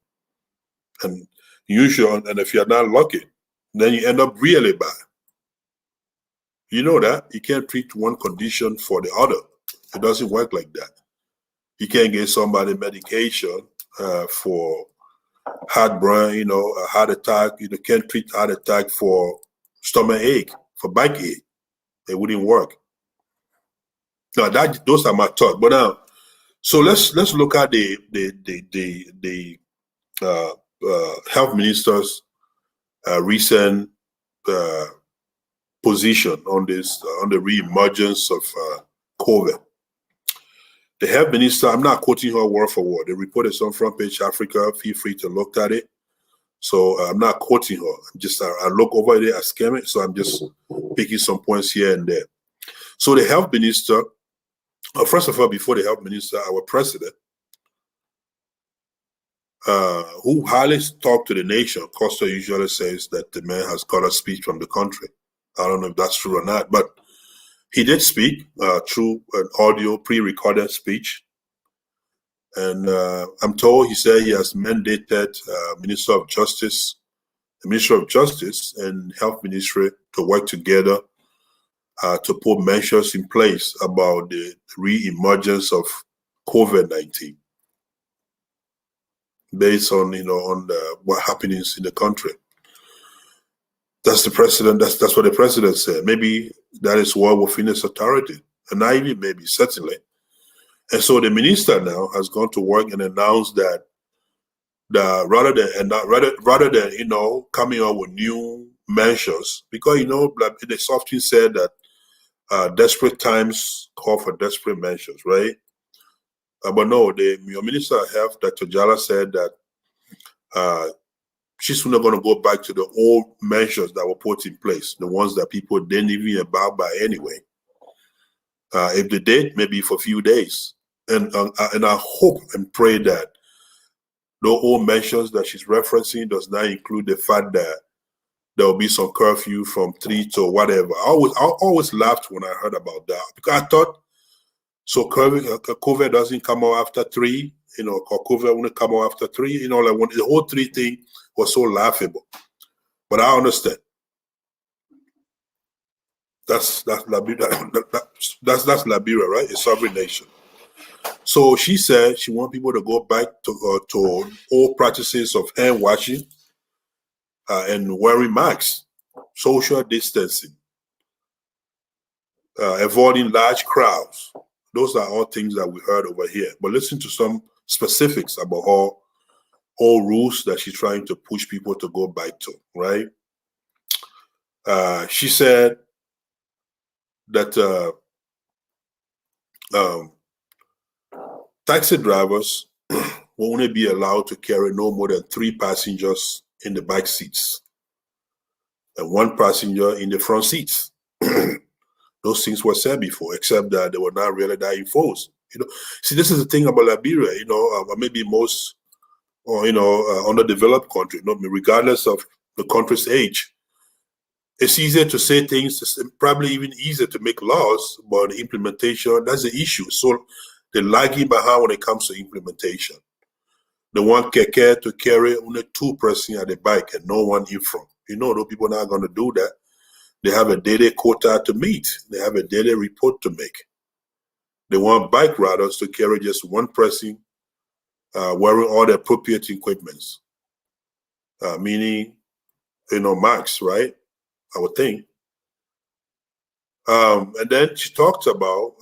And usually, and if you're not lucky, then you end up really bad. You know that. You can't treat one condition for the other. It doesn't work like that. You can't get somebody medication for heartburn, a heart attack. You can't treat heart attack for stomach ache, for backache. It wouldn't work. Now those are my thoughts. But now, so let's look at the health minister's recent position on this on the re-emergence of COVID. The health minister, I'm not quoting her word for word. The report is on Front Page Africa. Feel free to look at it. So I'm not quoting her. I'm just I look over there, I scan it. So I'm just picking some points here and there. So the health minister, first of all, before the health minister, our president, who highly talked to the nation, Costa usually says that the man has got a speech from the country. I don't know if that's true or not, but he did speak through an audio pre-recorded speech. And I'm told he said he has mandated Minister of Justice and Health Ministry to work together to put measures in place about the re-emergence of COVID-19 based on, what happens in the country. That's the president. That's what the president said. Maybe that is well within his authority, and not even maybe, certainly. And so the minister now has gone to work and announced that rather than coming up with new measures, because it's often said that desperate times call for desperate measures, right? But no, your Minister of Health, Dr. Jala, said that she's not going to go back to the old measures that were put in place, the ones that people didn't even abide by anyway. If they did, maybe for a few days. And I hope and pray that the old measures that she's referencing does not include the fact that there will be some curfew from 3 to whatever. I always laughed when I heard about that, because I thought, so COVID doesn't come out after 3, or COVID won't come out after 3, like when the whole 3 thing was so laughable. But I understand. That's Liberia, that's Liberia, right? A sovereign nation. So she said she wants people to go back to old practices of hand washing and wearing masks, social distancing, avoiding large crowds. Those are all things that we heard over here. But listen to some specifics about how old rules that she's trying to push people to go back to, right? She said that taxi drivers will only be allowed to carry no more than 3 passengers in the back seats and 1 passenger in the front seats. Those things were said before, except that they were not really that enforced. See, this is the thing about Liberia. Maybe most, or underdeveloped country. Regardless of the country's age, it's easier to say things. It's probably even easier to make laws, but the implementation—that's the issue. So they're lagging behind when it comes to implementation. They want keke to carry only 2 persons at the bike and no one in front. Those people are not going to do that. They have a daily quota to meet. They have a daily report to make. They want bike riders to carry just 1 person wearing all the appropriate equipments, meaning, max, right? I would think. And then she talked about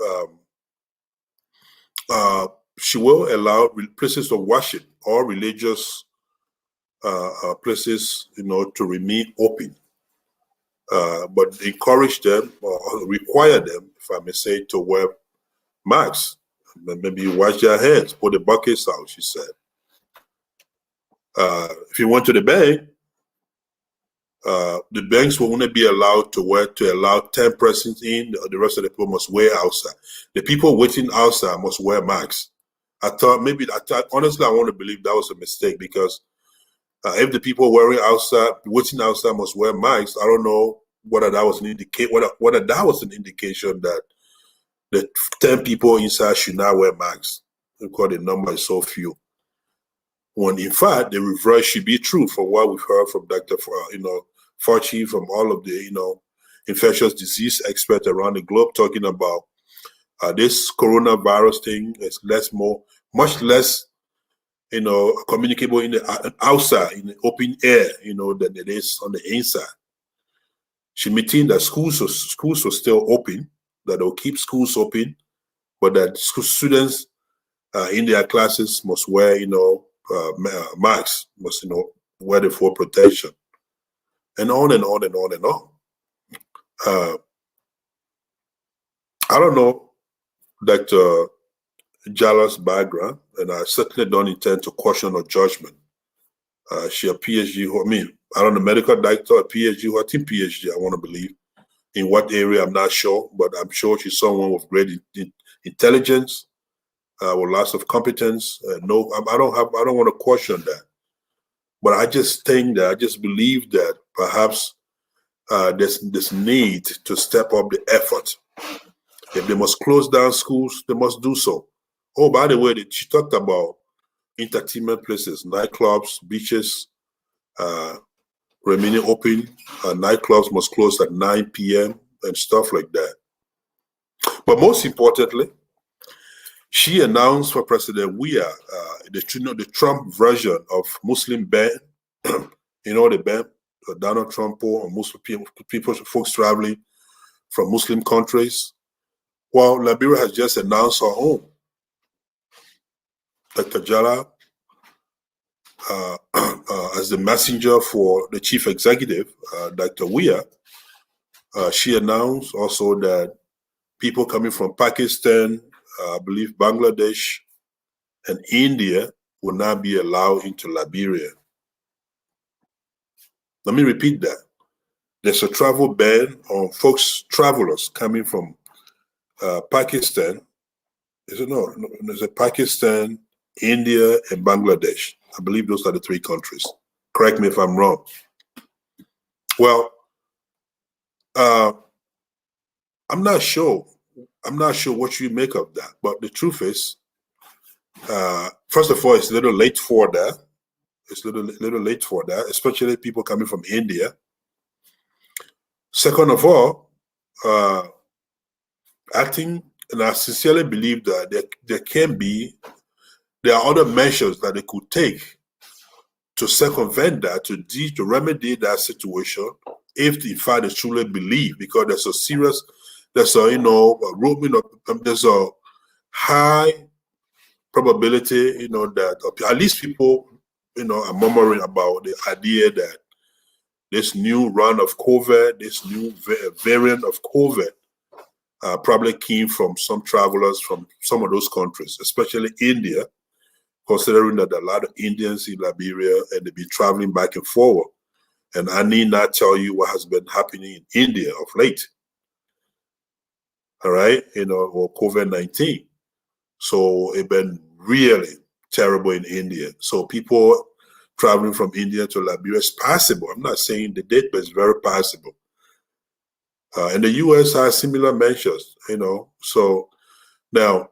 she will allow places of worship or religious places, to remain open. But encourage them or require them, if I may say, to wear masks. Maybe wash their hands, put the buckets out, she said. If you went to the bank, the banks will only be allowed to allow 10 persons in. The rest of the people must wear outside. The people waiting outside must wear masks. Honestly, I want to believe that was a mistake, because if the people waiting outside must wear masks, I don't know whether that was an indication that the 10 people inside should not wear masks, because the number is so few. When in fact the reverse should be true, from what we've heard from Dr. Fauci, from all of the infectious disease experts around the globe, talking about this coronavirus thing is much less communicable in the outside, in the open air, than it is on the inside. She maintained that schools are still open, that they'll keep schools open, but that students in their classes must wear, masks, must, wear the full protection, and on and on and on and on. I don't know Dr. Jala's background, and I certainly don't intend to question her judgment. She a PhD, I don't know, medical doctor, a PhD, I think PhD, I want to believe. In what area, I'm not sure, but I'm sure she's someone with great intelligence, with lots of competence. I don't want to question that. But I just believe that perhaps there's this need to step up the effort. If they must close down schools, they must do so. Oh, by the way, she talked about entertainment places, nightclubs, beaches, remaining open. Nightclubs must close at 9 p.m. and stuff like that. But most importantly, she announced for President Weah the Trump version of Muslim ban. The ban Donald Trump or Muslim people, folks traveling from Muslim countries. Well, Liberia has just announced her own. Dr. Jala, as the messenger for the chief executive, Dr. Weah, she announced also that people coming from Pakistan, I believe Bangladesh, and India will not be allowed into Liberia. Let me repeat that. There's a travel ban on travelers coming from Pakistan. There's a Pakistan, India, and Bangladesh. I believe those are the 3 countries. Correct me if I'm wrong. Well, I'm not sure what you make of that, but the truth is, first of all, it's a little late for that. It's a little late for that, especially people coming from India. Second of all, I think, and I sincerely believe that there are other measures that they could take to circumvent that, to remedy that situation, if in fact they truly believe, because there's a high probability, that at least people are murmuring about the idea that this new run of COVID, this new variant of COVID, probably came from some travelers from some of those countries, especially India, considering that there are a lot of Indians in Liberia and they've been traveling back and forward. And I need not tell you what has been happening in India of late. All right, or COVID-19. So it's been really terrible in India. So people traveling from India to Liberia is possible. I'm not saying the date, but it's very possible. And the U.S. has similar measures, So now,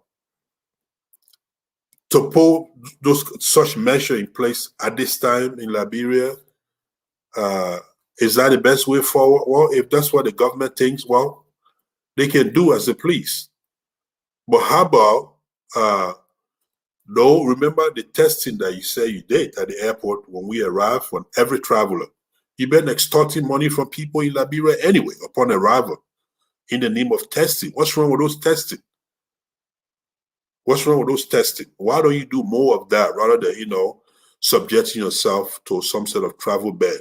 to put such measure in place at this time in Liberia, is that the best way forward? Well, if that's what the government thinks, well, they can do as they please. But how about no, remember the testing that you say you did at the airport when we arrived, when every traveler, you've been extorting money from people in Liberia anyway upon arrival in the name of testing. What's wrong with those testing? What's wrong with those testing? Why don't you do more of that rather than, subjecting yourself to some sort of travel ban?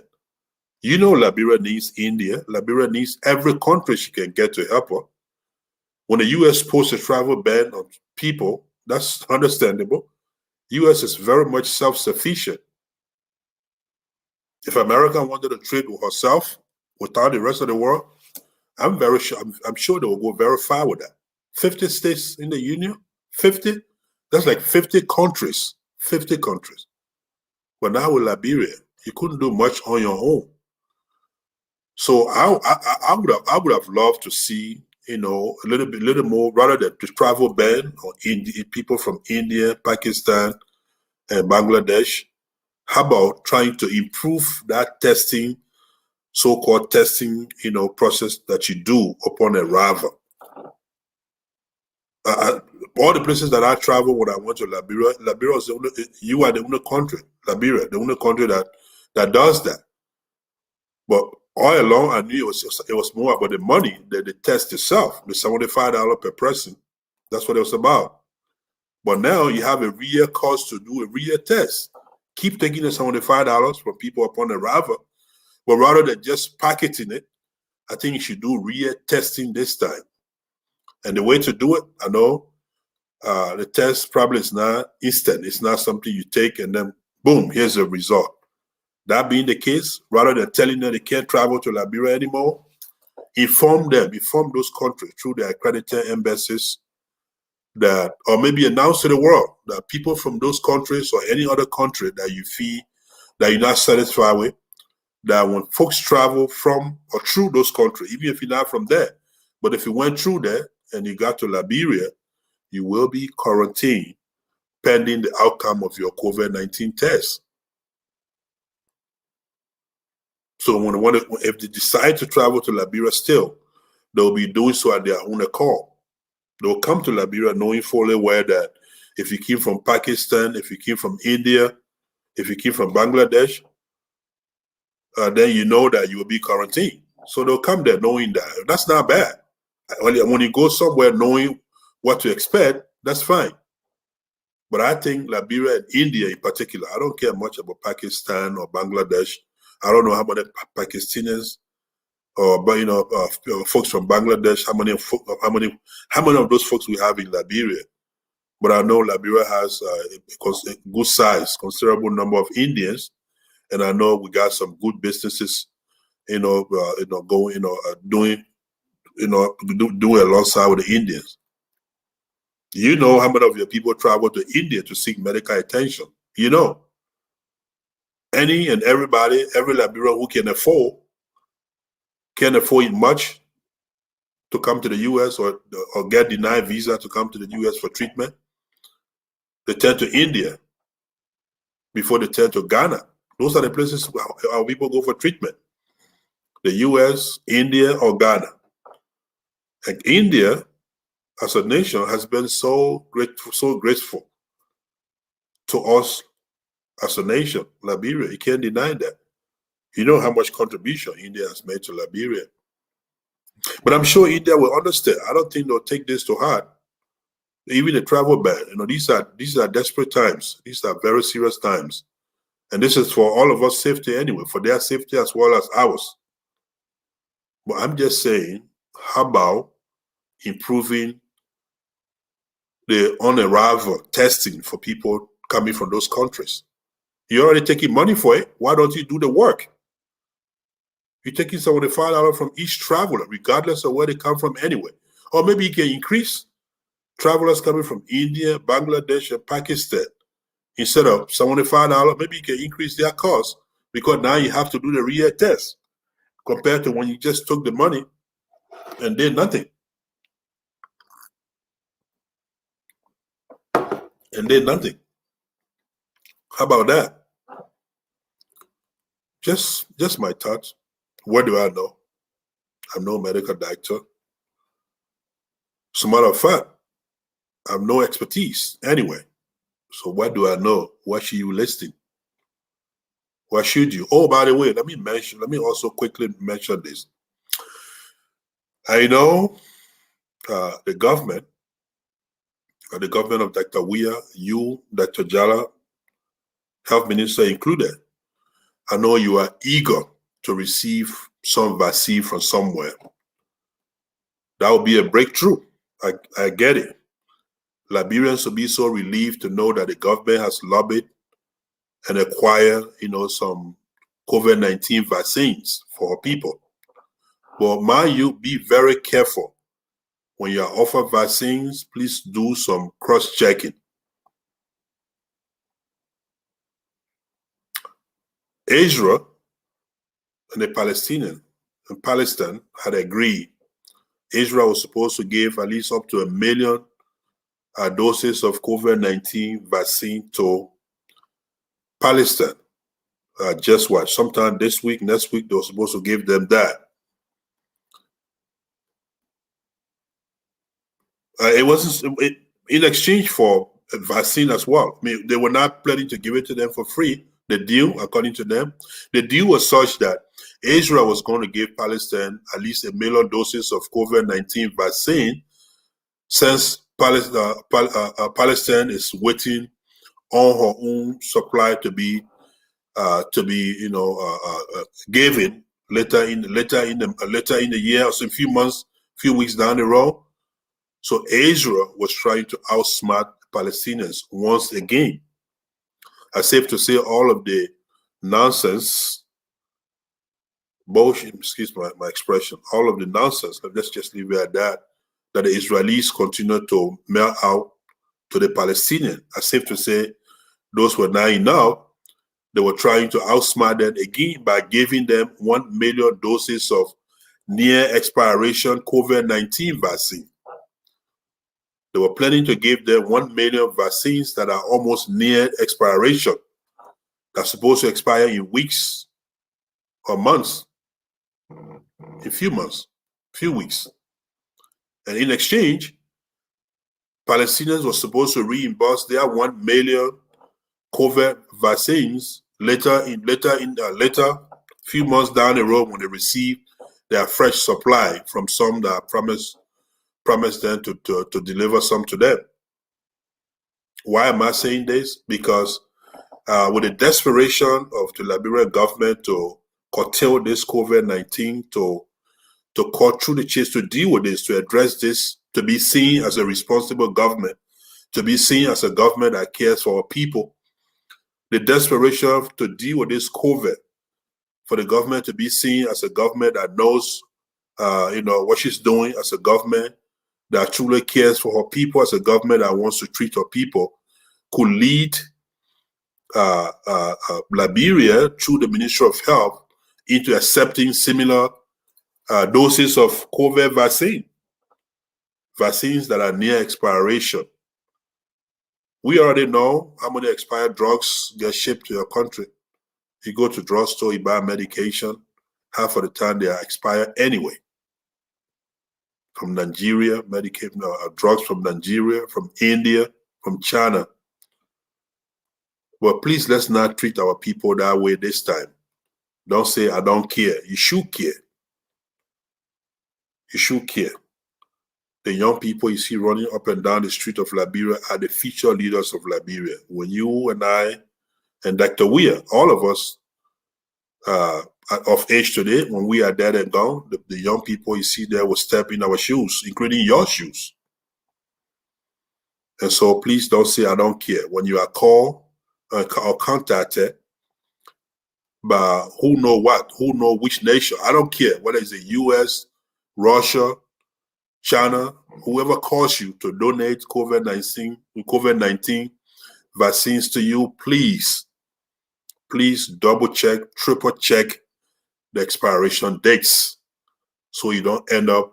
Liberia needs India. Liberia needs every country she can get to help her. When the U.S. posts a travel ban on people, that's understandable. U.S. is very much self-sufficient. If America wanted to trade with herself without the rest of the world, I'm very sure. I'm sure they will go very far with that. 50 states in the union, 50. That's like 50 countries. 50 countries. But now with Liberia, you couldn't do much on your own. So I would have loved to see, a little more, rather than the travel ban on people from India, Pakistan, and Bangladesh. How about trying to improve that testing, so-called testing, process that you do upon arrival? All the places that I travel when I went to Liberia, you are the only country, Liberia, the only country that does that. But all along, I knew it was more about the money than the test itself, the $75 per person. That's what it was about. But now you have a real cost to do a real test. Keep taking the $75 from people upon arrival, but rather than just packeting it, I think you should do real testing this time. And the way to do it, I know, the test probably is not instant. It's not something you take and then, boom, here's the result. That being the case, rather than telling them they can't travel to Liberia anymore, inform those countries through their accredited embassies that, or maybe announce to the world that people from those countries or any other country that you feel that you're not satisfied with, that when folks travel from or through those countries, even if you're not from there, but if you went through there and you got to Liberia, you will be quarantined pending the outcome of your COVID-19 test. So if they decide to travel to Liberia still, they'll be doing so at their own accord. They'll come to Liberia knowing fully well that if you came from Pakistan, if you came from India, if you came from Bangladesh, then you know that you will be quarantined. So they'll come there knowing that. That's not bad. When you go somewhere knowing what to expect, that's fine. But I think Liberia and India in particular, I don't care much about Pakistan or Bangladesh. I don't know how many Pakistanis or folks from Bangladesh, how many of those folks we have in Liberia. But I know Liberia has a good size, considerable number of Indians, and I know we got some good businesses, doing alongside with the Indians. You know how many of your people travel to India to seek medical attention. Any and everybody, every Liberian who can afford much to come to the U.S. or get denied visa to come to the U.S. for treatment, they turn to India before they turn to Ghana. Those are the places our people go for treatment. The U.S., India, or Ghana. And India, as a nation, has been so grateful to us as a nation, Liberia. You can't deny that. You know how much contribution India has made to Liberia. But I'm sure India will understand. I don't think they'll take this to heart. Even the travel ban, these are desperate times. These are very serious times. And this is for all of us safety anyway, for their safety as well as ours. But I'm just saying, how about improving the on-arrival testing for people coming from those countries? You're already taking money for it. Why don't you do the work? You're taking $75 from each traveler, regardless of where they come from anyway. Or maybe you can increase travelers coming from India, Bangladesh, and Pakistan. Instead of $75, maybe you can increase their cost, because now you have to do the real test compared to when you just took the money and did nothing. How about that? Just my thoughts. What do I know? I'm no medical doctor. As a matter of fact, I have no expertise anyway. So what do I know? What should you listen? What should you? Oh, by the way, let me also quickly mention this. I know the government of Dr. Weah, you, Dr. Jala, Health Minister included, I know you are eager to receive some vaccine from somewhere. That would be a breakthrough. I get it. Liberians will be so relieved to know that the government has lobbied and acquired, some COVID-19 vaccines for people. But mind you, be very careful. When you are offered vaccines, please do some cross-checking. Israel and the Palestine had agreed. Israel was supposed to give at least up to 1 million doses of COVID-19 vaccine to Palestine. Just what? Sometime this week, next week, they were supposed to give them that. It wasn't in exchange for a vaccine as well. I mean, they were not planning to give it to them for free. The deal, according to them, the deal was such that Israel was going to give Palestine at least 1 million doses of COVID-19 vaccine, since Palestine is waiting on her own supply to be given later in the year, or some few weeks down the road. So Israel was trying to outsmart Palestinians once again. I safe to say all of the nonsense, bullshit, excuse my expression, all of the nonsense, let's just leave it at that the Israelis continue to mail out to the Palestinians. I safe to say those were not enough. They were trying to outsmart them again by giving them 1 million doses of near expiration COVID-19 vaccine. They were planning to give them 1 million vaccines that are almost near expiration. That's supposed to expire in weeks or months, a few months, few weeks. And in exchange, Palestinians were supposed to reimburse their 1 million COVID vaccines later, few months down the road, when they receive their fresh supply from some that promised them to deliver some to them. Why am I saying this? Because with the desperation of the Liberian government to curtail this COVID-19, to cut through the chase, to deal with this, to address this, to be seen as a responsible government, to be seen as a government that cares for our people, the desperation to deal with this COVID, for the government to be seen as a government that knows what she's doing, as a government that truly cares for her people, as a government that wants to treat her people, could lead Liberia through the Ministry of Health into accepting similar doses of COVID vaccines that are near expiration. We already know how many expired drugs get shipped to your country. You go to drugstore, you buy medication, half of the time they are expired anyway. From Nigeria, medication, drugs from Nigeria, from India, from China. But please, let's not treat our people that way this time. Don't say, I don't care. You should care. You should care. The young people you see running up and down the street of Liberia are the future leaders of Liberia. When you and I and Dr. Weir, all of us of age today, when we are dead and gone, the young people you see there will step in our shoes, including your shoes. And so please don't say, I don't care. When you are called or contacted by who know which nation, I don't care, whether it's the US, Russia, China, whoever calls you to donate COVID-19 vaccines to you, please double check, triple check the expiration dates so you don't end up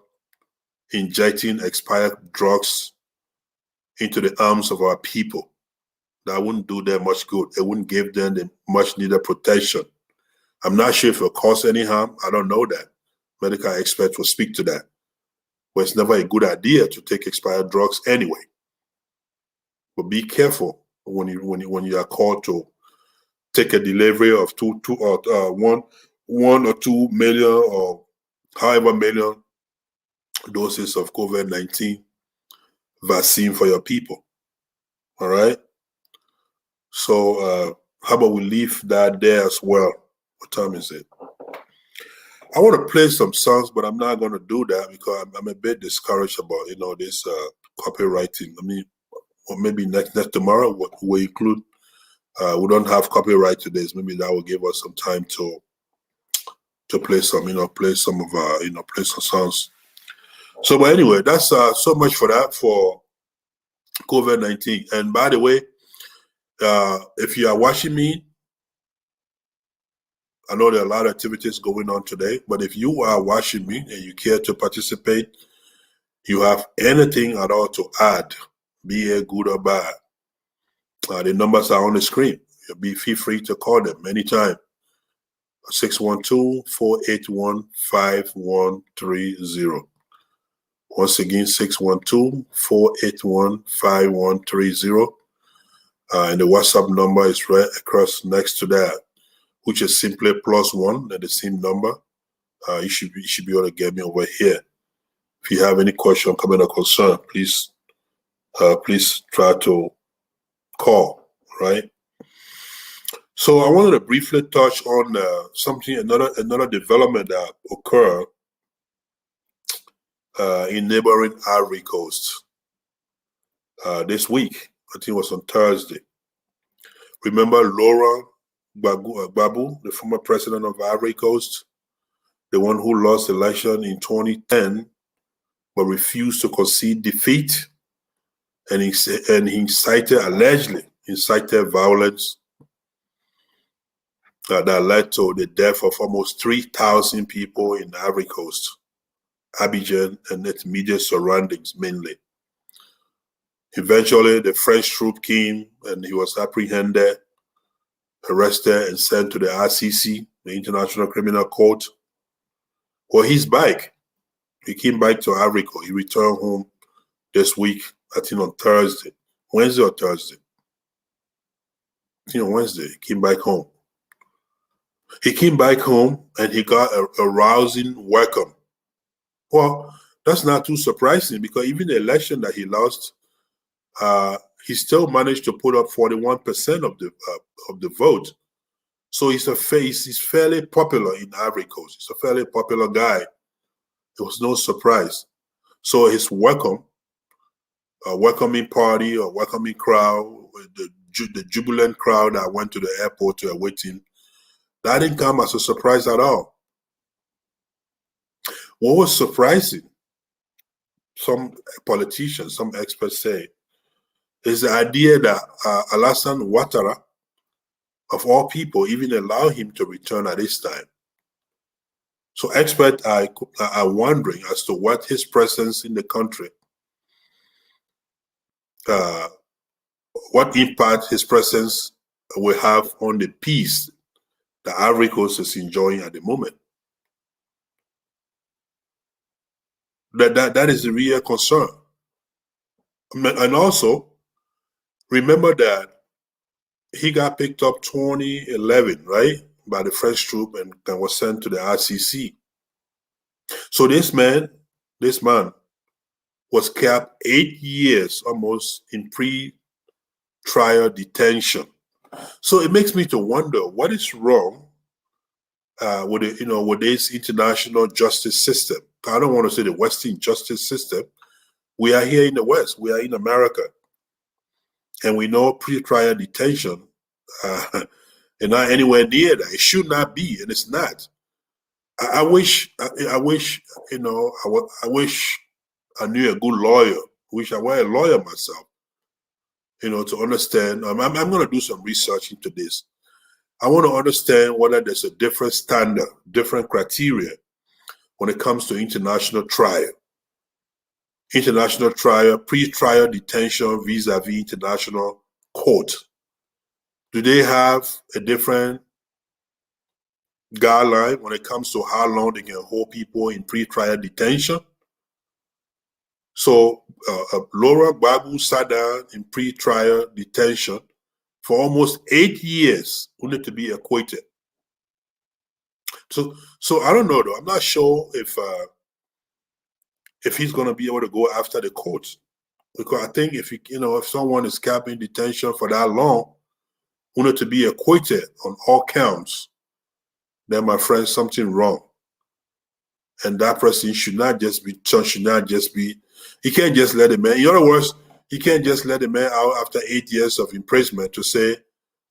injecting expired drugs into the arms of our people. That wouldn't do them much good. It wouldn't give them the much needed protection. I'm not sure if it will cause any harm. I don't know that. Medical experts will speak to that. But it's never a good idea to take expired drugs anyway. But be careful when you are called to take a delivery of 1 or 2 million or however million doses of COVID-19 vaccine for your people. All right. So how about we leave that there as well? What time is it? I want to play some songs, but I'm not going to do that because I'm a bit discouraged about this copywriting. I mean, or maybe next tomorrow we'll include. We don't have copyright today, so maybe that will give us some time to play some, play some of our, play some songs. So, but anyway, that's so much for that for COVID-19. And by the way, if you are watching me, I know there are a lot of activities going on today, but if you are watching me and you care to participate, you have anything at all to add, be it good or bad, the numbers are on the screen. Feel free to call them anytime. 612-481-5130. Once again, 612-481-5130. And the WhatsApp number is right across next to that, which is simply +1 and the same number. You should be able to get me over here. If you have any question, comment, or concern, please try to call, right? So I wanted to briefly touch on another development that occurred in neighboring Ivory Coast this week. I think it was on Thursday. Remember Laurent Gbagbo, the former president of Ivory Coast, the one who lost the election in 2010 but refused to concede defeat, and he allegedly incited violence that led to the death of almost 3,000 people in Ivory Coast, Abidjan, and its immediate surroundings mainly. Eventually, the French troop came and he was apprehended, arrested, and sent to the ICC, the International Criminal Court. Well, he's back. He came back to Ivory Coast. He returned home this week, I think on Thursday, Wednesday or Thursday. I think on Wednesday, he came back home. He came back home and he got a rousing welcome. Well, that's not too surprising because even the election that he lost, he still managed to put up 41% of the vote. So he's fairly popular in Ivory Coast. He's a fairly popular guy. It was no surprise. So his welcoming party or welcoming crowd, the jubilant crowd that went to the airport to await him, that didn't come as a surprise at all. What was surprising, some politicians, some experts say, is the idea that Alassane Ouattara, of all people, even allow him to return at this time. So experts are wondering as to what his presence in the country, what impact his presence will have on the peace that Ivory Coast is enjoying at the moment. That is a real concern. And also, remember that he got picked up 2011, right, by the French troop and was sent to the ICC. So this man was kept 8 years almost in pre-trial detention. So it makes me to wonder what is wrong with the, with this international justice system. I don't want to say the Western justice system. We are here in the West. We are in America, and we know pre-trial detention is not anywhere near that. It should not be, and it's not. I wish, I wish I knew a good lawyer. Wish I were a lawyer myself, to understand. I'm going to do some research into this. I want to understand whether there's a different standard, different criteria when it comes to international trial. International trial, pre-trial detention vis-a-vis international court. Do they have a different guideline when it comes to how long they can hold people in pre-trial detention? So Laura Babu sat down in pre-trial detention for almost 8 years, only to be acquitted. So I don't know though. I'm not sure if he's going to be able to go after the courts, because I think if someone is kept in detention for that long, only to be acquitted on all counts, then my friend, something wrong, and that person should not just be. He can't just let the man. In other words, he can't just let the man out after 8 years of imprisonment to say,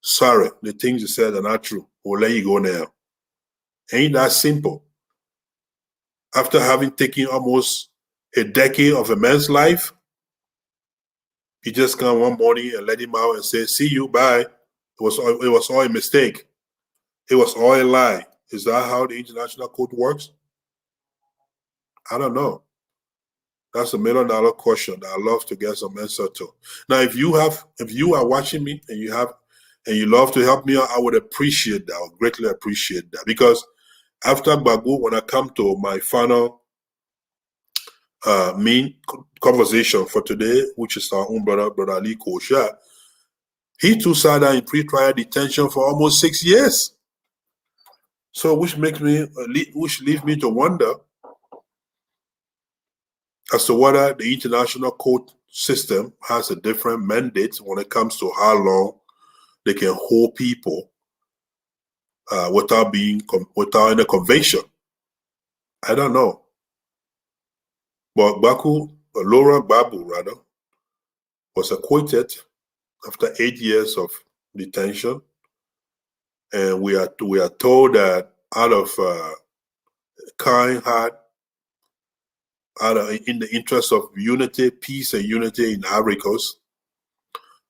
sorry, the things you said are not true. We'll let you go now. Ain't that simple? After having taken almost a decade of a man's life, you just come one morning and let him out and say, see you, bye. It was all a mistake. It was all a lie. Is that how the international court works? I don't know. That's $1 million question that I love to get some answer to. Now, if you are watching me and you love to help me out, I would appreciate that. I would greatly appreciate that, because after Bagu, when I come to my final main conversation for today, which is our own brother Alieu Kosiah, he too sat down in pre-trial detention for almost 6 years. So, which leads me to wonder as to whether the international court system has a different mandate when it comes to how long they can hold people without any conviction. I don't know. But Laura Babu was acquitted after 8 years of detention, and we are told that out of kind heart, in the interest of unity, peace, and unity in Ivory Coast,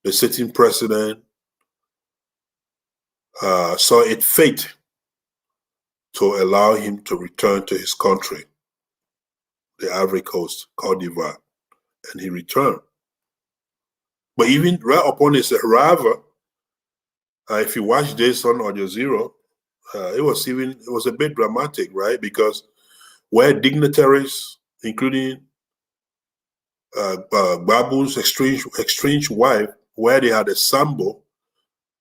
the sitting president saw it fit to allow him to return to his country, the Ivory Coast, Côte d'Ivoire, and he returned. But even right upon his arrival, if you watch this on Al Jazeera, it was a bit dramatic, right? Because where dignitaries, including Babu's estranged wife, where they had a sambo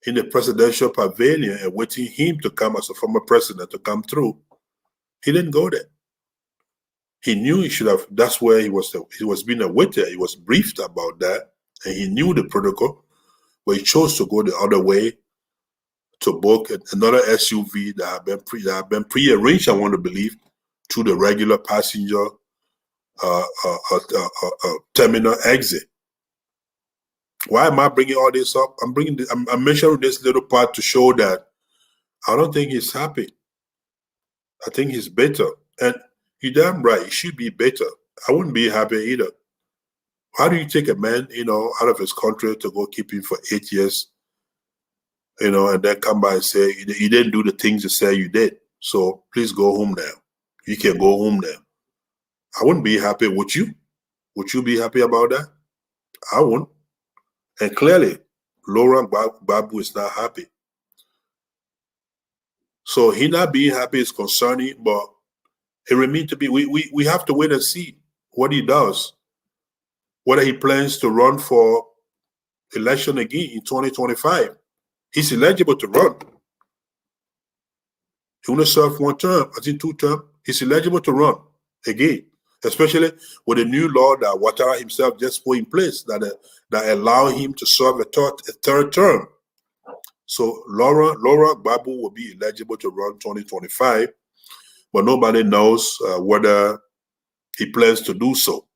in the presidential pavilion and waiting him to come as a former president to come through, he didn't go there. He knew he should have. That's where he was being awaited. He was briefed about that, and he knew the protocol, but he chose to go the other way to book another SUV that had been pre-arranged, I want to believe, to the regular passenger terminal exit. Why am I bringing all this up? I'm mentioning this little part to show that I don't think he's happy. I think he's bitter, and you're damn right. He should be bitter. I wouldn't be happy either. How do you take a man, out of his country to go keep him for 8 years, and then come by and say you didn't do the things you say you did, so please go home now. You can go home now. I wouldn't be happy. Would you? Would you be happy about that? I wouldn't. And clearly, Laurent Babu is not happy. So he not being happy is concerning, but it remains to be. We have to wait and see what he does, whether he plans to run for election again in 2025. He's eligible to run. He only served 1 term, I think 2 terms. He's eligible to run again, especially with the new law that Ouattara himself just put in place that allow him to serve a third term. So Laura Gbagbo will be eligible to run 2025, but nobody knows whether he plans to do so.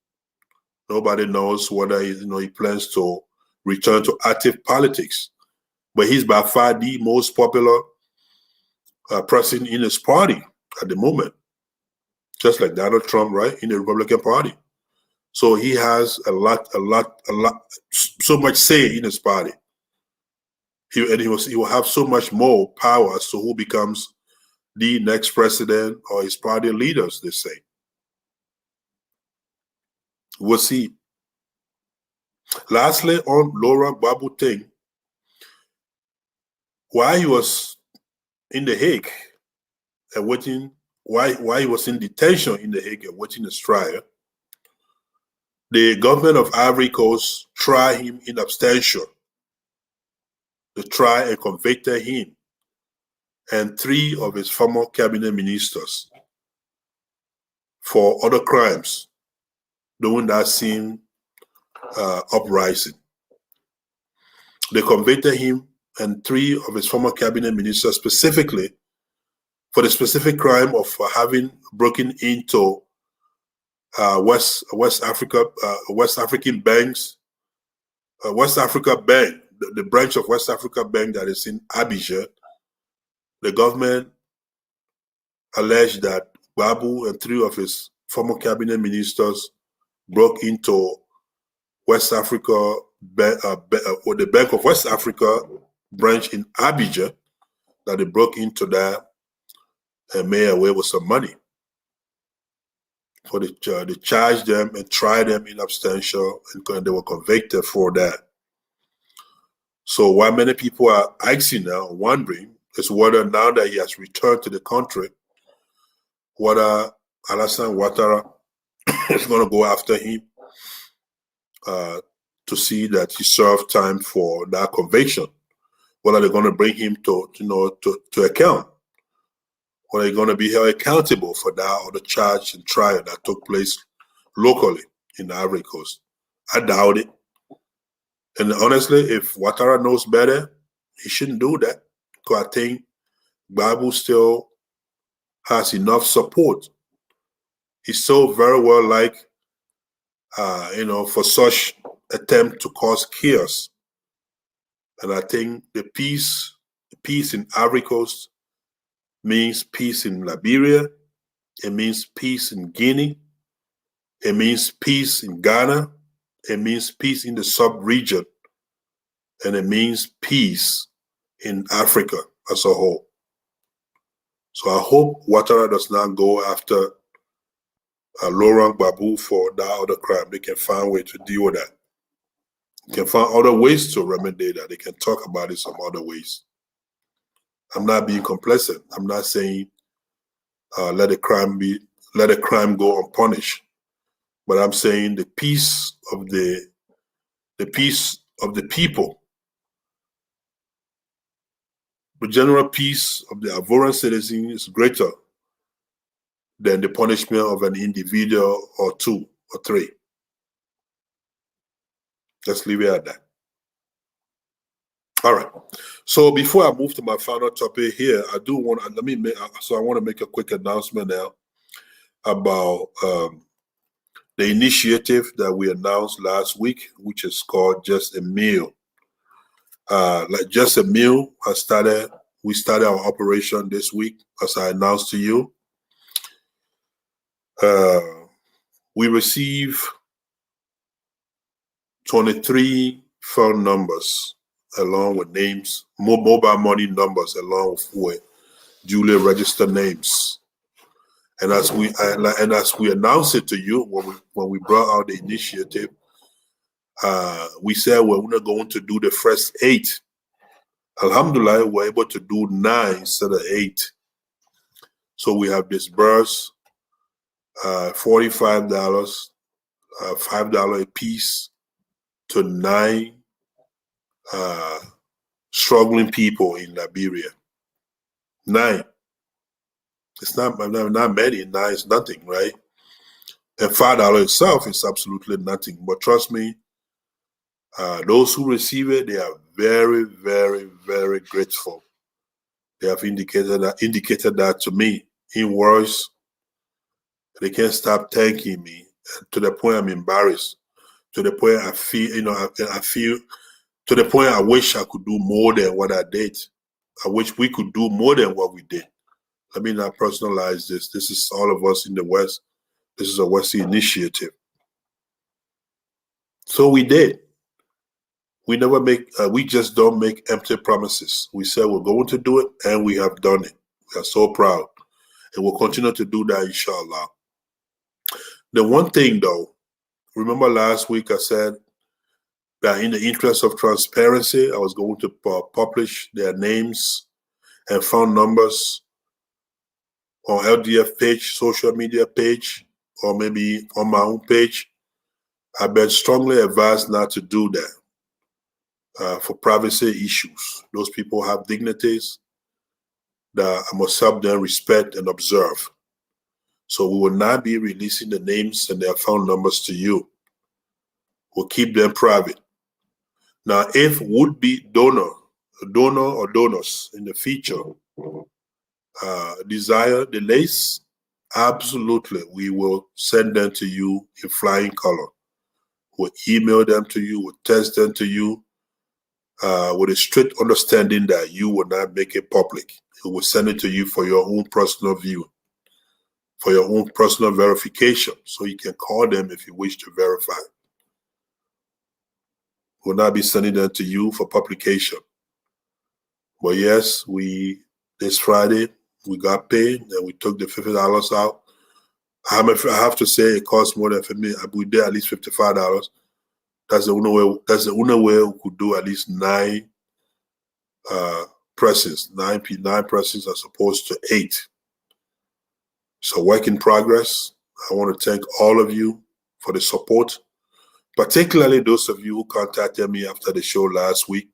Nobody knows whether he plans to return to active politics. But he's by far the most popular person in his party at the moment, just like Donald Trump, right, in the Republican Party. So he has a lot, so much say in his party. He will have so much more power as to who becomes the next president or his party leaders, they say. We'll see. Lastly, on Laura Gbagbo thing, while he was in The Hague and waiting, while he was in detention in The Hague and waiting his trial, the government of Ivory Coast tried him in absentia. They tried and convicted him and 3 of his former cabinet ministers for other crimes during that same uprising. They convicted him and 3 of his former cabinet ministers specifically for the specific crime of having broken into West African banks, West Africa Bank, the branch of West Africa Bank that is in Abidjan. The government alleged that Gbagbo and 3 of his former cabinet ministers broke into West Africa, or the Bank of West Africa branch in Abidjan, that they broke into that and made away with some money. So they charged them and tried them in absentia, and they were convicted for that. So what many people are asking now, wondering, is whether now that he has returned to the country, whether Alassane Ouattara is going to go after him to see that he served time for that conviction. Whether they're going to bring him to account. Whether they're going to be held accountable for that or the charge and trial that took place locally in the Ivory Coast. I doubt it. And honestly, if Ouattara knows better, he shouldn't do that. Because I think Gbagbo still has enough support. He's still very well liked, for such attempt to cause chaos. And I think the peace in Ivory Coast means peace in Liberia. It means peace in Guinea. It means peace in Ghana. It means peace in the sub-region. And it means peace in Africa as a whole. So I hope Ouattara does not go after Laurent Gbagbo for that other crime. They can find a way to deal with that. They can find other ways to remedy that. They can talk about it some other ways. I'm not being complacent. I'm not saying let the crime go unpunished. But I'm saying the peace of the people, the general peace of the Ivorian citizen is greater than the punishment of an individual or 2 or 3. Let's leave it at that. All right. So before I move to my final topic here, I want to make a quick announcement now about the initiative that we announced last week, which is called Just a Meal. Just a Meal we started our operation this week, as I announced to you. We receive 23 phone numbers along with names, mobile money numbers along with duly registered names. And as we announced it to you when we brought out the initiative, we said we're not going to do the first 8. Alhamdulillah, we're able to do 9 instead of 8. So we have disbursed $45, $5 a piece to 9 struggling people in Liberia. 9. It's not many. 9 is nothing, right? And $5 itself is absolutely nothing. But trust me, Those who receive it, they are very, very, very grateful. They have indicated that to me in words. They can't stop thanking me, to the point I'm embarrassed. To the point I feel, I feel, to the point I wish I could do more than what I did. I wish we could do more than what we did. Let me not personalize this. This is all of us in the West. This is a Western initiative. So we did. We just don't make empty promises. We said we're going to do it, and we have done it. We are so proud. And we'll continue to do that, inshallah. The one thing, though, remember last week I said that in the interest of transparency, I was going to publish their names and phone numbers on LDF page, social media page, or maybe on my own page. I've been strongly advised not to do that for privacy issues. Those people have dignities that I must help them respect and observe. So we will not be releasing the names and their phone numbers to you. We'll keep them private. Now, if would-be donor or donors in the future desire the lace, absolutely, we will send them to you in flying color. We'll email them to you, we'll text them to you with a strict understanding that you will not make it public. We will send it to you for your own personal view, for your own personal verification, so you can call them if you wish to verify. We'll not be sending them to you for publication. But yes, this Friday, we got paid and we took the $50 out. I have to say it cost more than $50. We did at least $55. That's the only way we could do at least 9 pressings. 9 pressings as opposed to 8. So work in progress. I want to thank all of you for the support, particularly those of you who contacted me after the show last week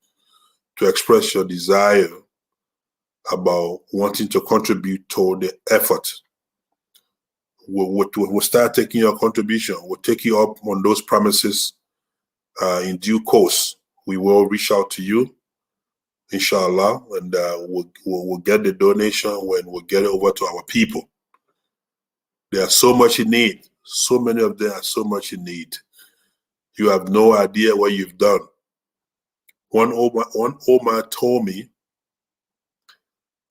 to express your desire about wanting to contribute toward the effort. We'll start taking your contribution. We'll take you up on those promises in due course. We will reach out to you, inshallah, and we'll get the donation when we'll get it over to our people. They are so much in need. So many of them are so much in need. You have no idea what you've done. One Omar told me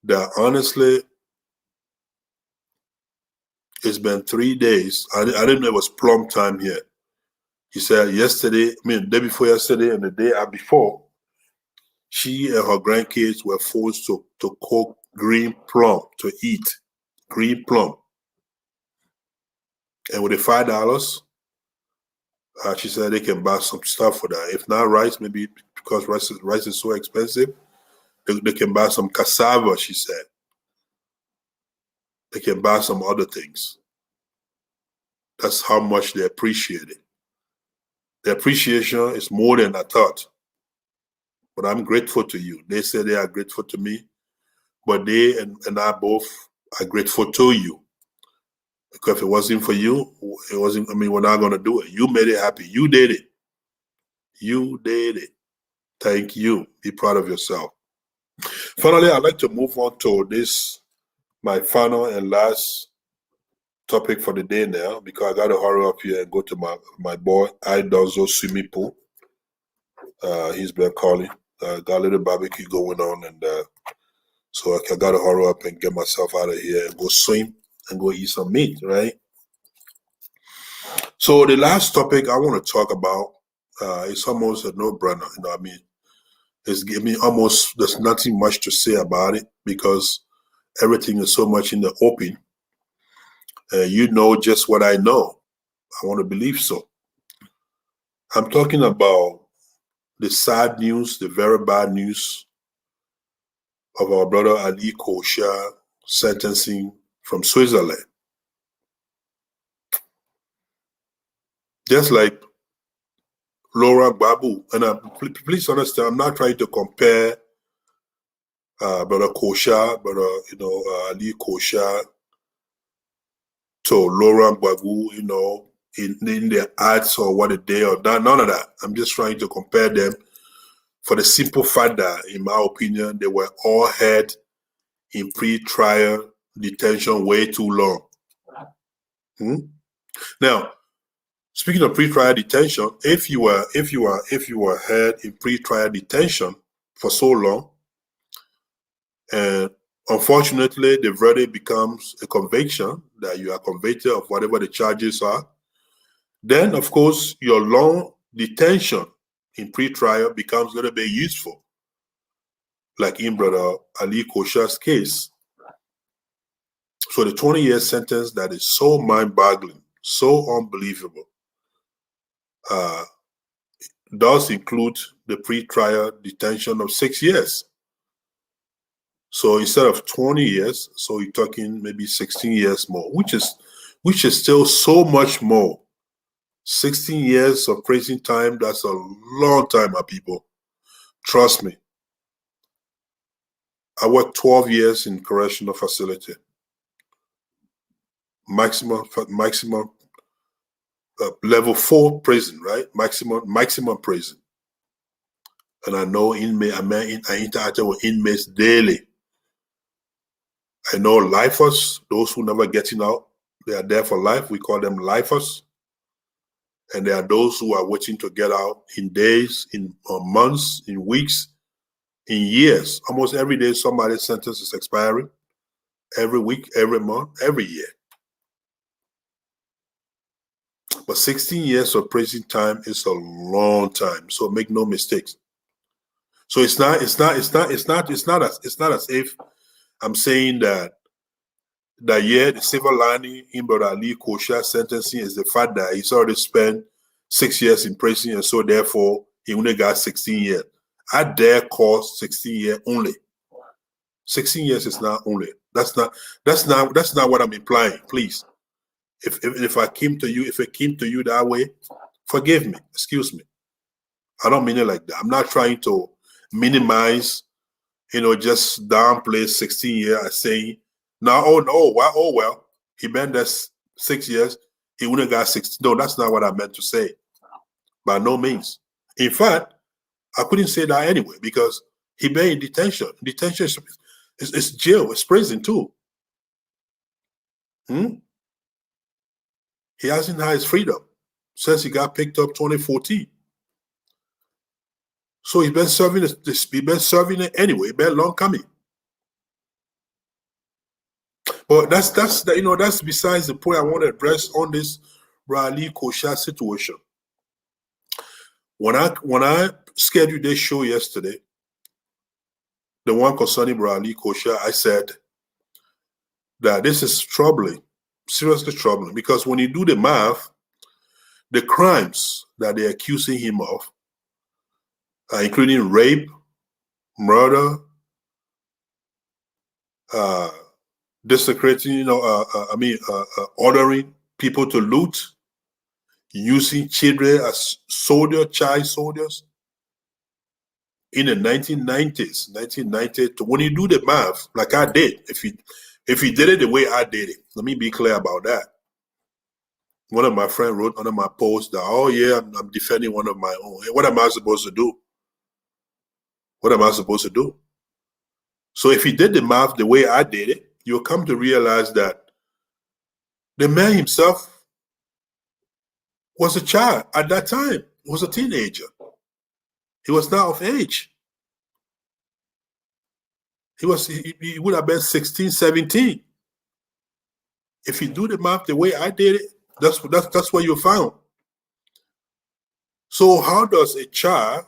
that honestly, it's been 3 days. I didn't know it was plum time here. He said the day before yesterday and the day before, she and her grandkids were forced to cook green plum to eat. Green plum. And with the $5, she said they can buy some stuff for that. If not rice, maybe because rice is so expensive, they can buy some cassava, she said. They can buy some other things. That's how much they appreciate it. The appreciation is more than I thought. But I'm grateful to you. They say they are grateful to me, but they and I both are grateful to you. Because if it wasn't for you, we're not going to do it. You made it happen. You did it. You did it. Thank you. Be proud of yourself. Finally, I'd like to move on to this, my final and last topic for the day now, because I got to hurry up here and go to my boy, Idozo swimming pool. He's been calling. Got a little barbecue going on, and so I got to hurry up and get myself out of here and go swim and go eat some meat, right? So the last topic I want to talk about is almost a no-brainer. There's nothing much to say about it because everything is so much in the open. You know just what I know. I want to believe so. I'm talking about the sad news, the very bad news of our brother Alieu Kosiah sentencing from Switzerland. Just like Laura Babu, and please understand, I'm not trying to compare brother Kosiah, Alieu Kosiah to Laura Babu, in their acts or what they did or that. None of that. I'm just trying to compare them for the simple fact that, in my opinion, they were all held in pre-trial detention way too long. Now, speaking of pre-trial detention, if you were held in pre-trial detention for so long, and unfortunately the verdict becomes a conviction that you are convicted of whatever the charges are, then of course your long detention in pre-trial becomes a little bit useful, like in brother Alieu Kosiah's case. So the 20-year sentence that is so mind-boggling, so unbelievable, does include the pre-trial detention of 6 years. So instead of 20 years, so you're talking maybe 16 years more, which is still so much more. 16 years of prison time, that's a long time, my people. Trust me. I worked 12 years in correctional facility. Maximum level 4 prison, right? Maximum prison. And I know I interacted with inmates daily. I know lifers, those who never getting out, they are there for life. We call them lifers. And there are those who are waiting to get out in days, in months, in weeks, in years. Almost every day somebody's sentence is expiring. Every week, every month, every year. But 16 years of prison time is a long time. So make no mistakes. So it's not as if I'm saying that the silver lining in brother Alieu Kosiah sentencing is the fact that he's already spent 6 years in prison, and so therefore he only got 16 years. I dare call 16 years only. 16 years is not only. That's not what I'm implying. Please, if I came to you, if it came to you that way, forgive me, excuse me. I don't mean it like that. I'm not trying to minimize, just downplay 16 years as saying, well, he meant that 6 years, he wouldn't got 16. No, that's not what I meant to say. By no means. In fact, I couldn't say that anyway, because he been in detention. Detention is jail, it's prison too. He hasn't had his freedom since he got picked up 2014. So he's been serving it anyway. It's been long coming. But that's besides the point I want to address on this Alieu Kosiah situation. When I scheduled this show yesterday, the one concerning Alieu Kosiah, I said that this is troubling, seriously troubling, because when you do the math, the crimes that they're accusing him of, including rape, murder, desecrating, ordering people to loot, using children as child soldiers in the 1990s, when you do the math, like I did, if you did it the way I did it, let me be clear about that. One of my friends wrote under my post that, oh yeah, I'm defending one of my own. Hey, what am I supposed to do? What am I supposed to do? So if you did the math the way I did it, you'll come to realize that the man himself was a child at that time. He was a teenager. He was not of age. He would have been 16, 17. If you do the math the way I did it, that's what you found. So how does a child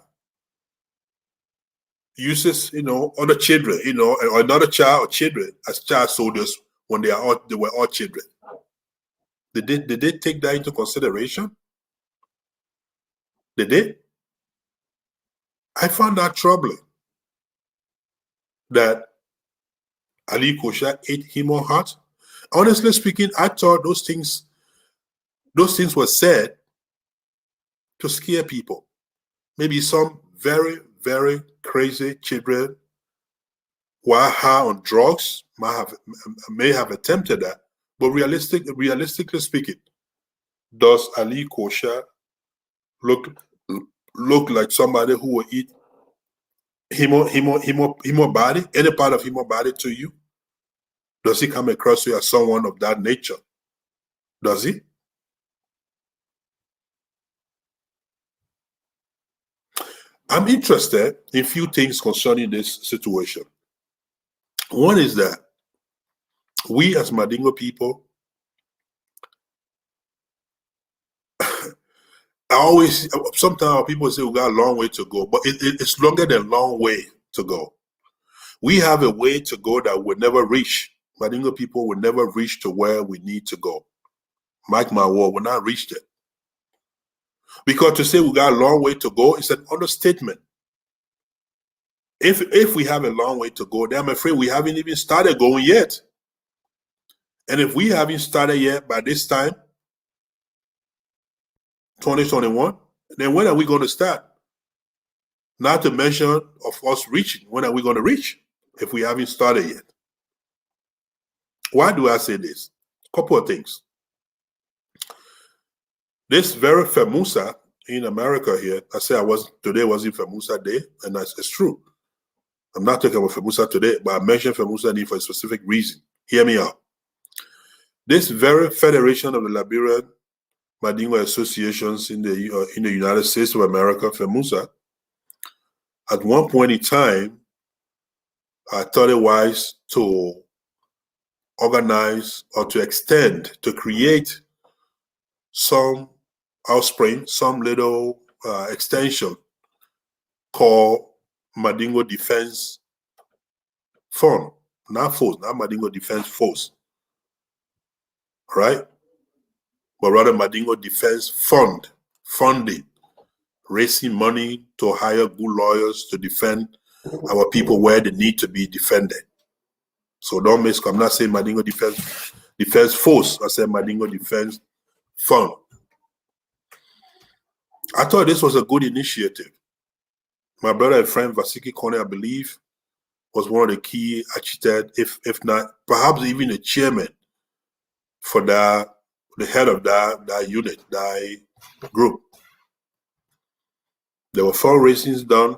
uses, other children, or another child or children as child soldiers when they were all children? Did they take that into consideration? They did. I found that troubling. That Alieu Kosiah ate him or heart. Honestly speaking, I thought those things were said to scare people. Maybe some very, very crazy children who are high on drugs may have attempted that. But realistically speaking, does Alieu Kosiah look like somebody who will eat himo body, any part of himo body to you? Does he come across you as someone of that nature? Does he? I'm interested in a few things concerning this situation. One is that we as Mandingo people, sometimes people say we got a long way to go, but it's longer than a long way to go. We have a way to go that we'll never reach. Mandingo people will never reach to where we need to go. Mark my word, we'll not reach it. Because to say we got a long way to go is an understatement. If we have a long way to go, then I'm afraid we haven't even started going yet. And if we haven't started yet by this time, 2021, then when are we going to start? Not to mention of us reaching. When are we going to reach if we haven't started yet? Why do I say this? A couple of things. This very FEMUSA in America here, I say today wasn't FEMUSA Day, and it's true. I'm not talking about FEMUSA today, but I mentioned FEMUSA for a specific reason. Hear me out. This very Federation of the Liberian Mandingo Associations in the United States of America, FEMUSA, at one point in time, I thought it wise to organize or to extend, to create some offspring, some little extension called Mandingo Defense Fund, not Force, not Mandingo Defense Force, right? But rather Mandingo Defense Fund, funding, raising money to hire good lawyers to defend our people where they need to be defended. So don't miss, I'm not saying Mandingo Defense Force, I said Mandingo Defense Fund. I thought this was a good initiative. My brother and friend Vasiki Kone, I believe, was one of the key architects, if not, perhaps even the chairman for the head of that unit, that group. There were fundraisings done.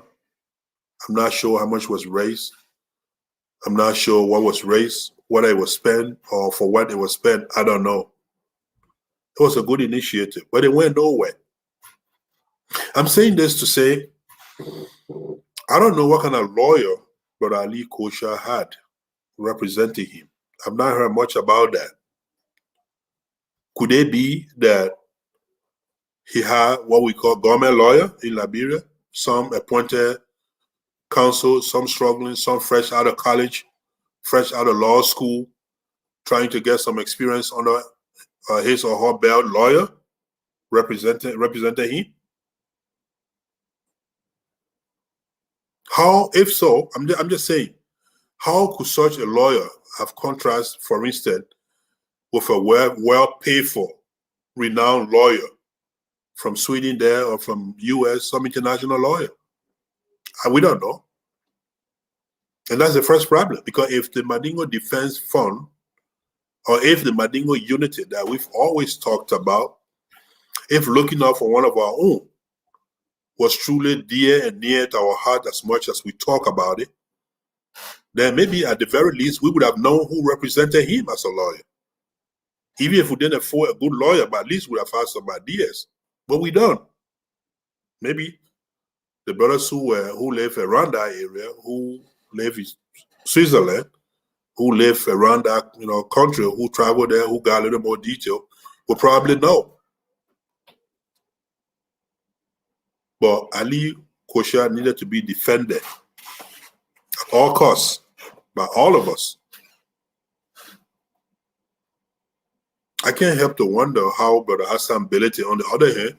I'm not sure how much was raised. I'm not sure what was raised, whether it was spent or for what it was spent. I don't know. It was a good initiative, but it went nowhere. I'm saying this to say, I don't know what kind of lawyer Brother Alieu Kosiah had representing him. I've not heard much about that. Could it be that he had what we call government lawyer in Liberia, some appointed counsel, some struggling, some fresh out of college, fresh out of law school, trying to get some experience under his or her belt lawyer representing him? How, if so, I'm just saying, how could such a lawyer have contrast, for instance, with a well paid for, renowned lawyer from Sweden there or from US, some international lawyer? We don't know. And that's the first problem, because if the Mandingo Defense Fund, or if the Mandingo Unity that we've always talked about, if looking out for one of our own was truly dear and near to our heart as much as we talk about it, then maybe at the very least we would have known who represented him as a lawyer. Even if we didn't afford a good lawyer, but at least we would have had some ideas. But we don't. Maybe the brothers who live around that area, who live in Switzerland, who live around that country, who travel there, who got a little more detail, will probably know. But Alieu Kosiah needed to be defended at all costs by all of us. I can't help to wonder how Brother Hassan Belete, on the other hand,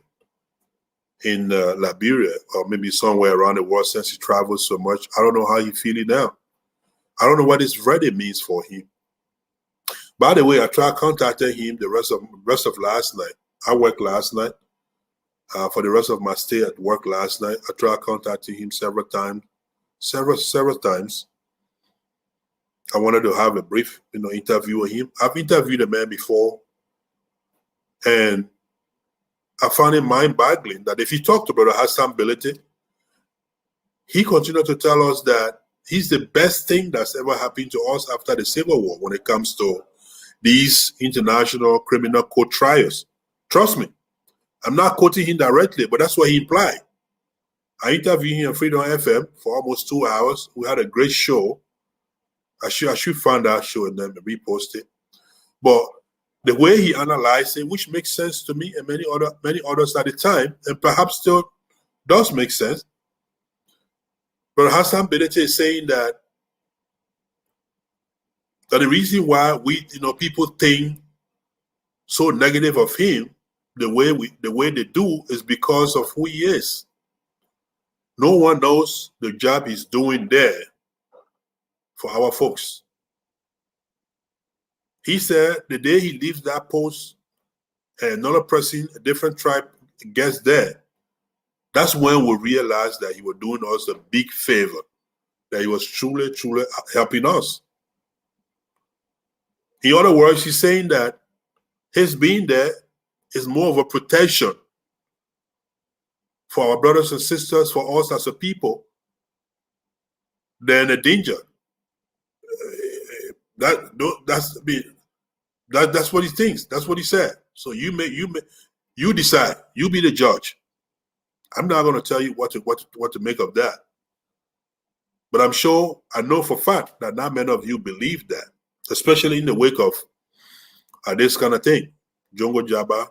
in Liberia, or maybe somewhere around the world, since he travels so much, I don't know how he's feeling now. I don't know what this Friday means for him. By the way, I tried contacting him the rest of last night. I worked last night. For the rest of my stay at work last night, I tried contacting him several times. I wanted to have a brief, interview with him. I've interviewed a man before, and I found it mind-boggling that if you talk to Brother Hassan Bility, he continued to tell us that he's the best thing that's ever happened to us after the Civil War when it comes to these international criminal court trials. Trust me, I'm not quoting him directly, but that's what he implied. I interviewed him on Freedom FM for almost 2 hours. We had a great show. I should find that show and then repost it. But the way he analyzed it, which makes sense to me and many others at the time, and perhaps still does make sense. But Hassan Bility is saying that the reason why people think so negative of him the way they do is because of who he is. No one knows the job he's doing there for our folks. He said the day he leaves that post and another person, a different tribe, gets there, that's when we realize that he was doing us a big favor, that he was truly, truly helping us. In other words, he's saying that his being there is more of a protection for our brothers and sisters, for us as a people, than a danger. That's what he thinks. That's what he said. So you decide. You be the judge. I'm not going to tell you what to make of that. But I know for a fact that not many of you believe that, especially in the wake of this kind of thing. Jongo Jaba.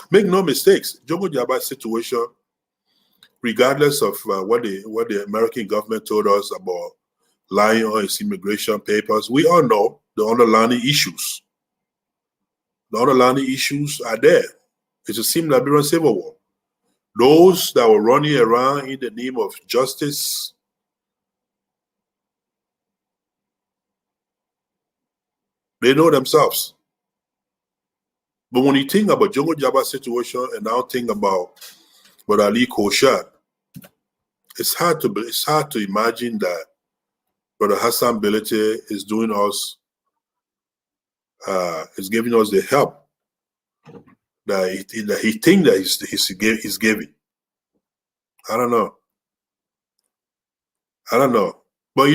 Make no mistakes. Jongo Jaba's situation, regardless of what the American government told us about lying on his immigration papers, we all know the underlying issues. The underlying issues are there. It's a similar Liberian Civil War. Those that were running around in the name of justice, they know themselves. But when you think about Jongo Jaba's situation and now think about Alieu Kosiah, it's hard to imagine that Brother Hassan Bility is doing us, is giving us the help that he thinks that he's giving. I don't know. But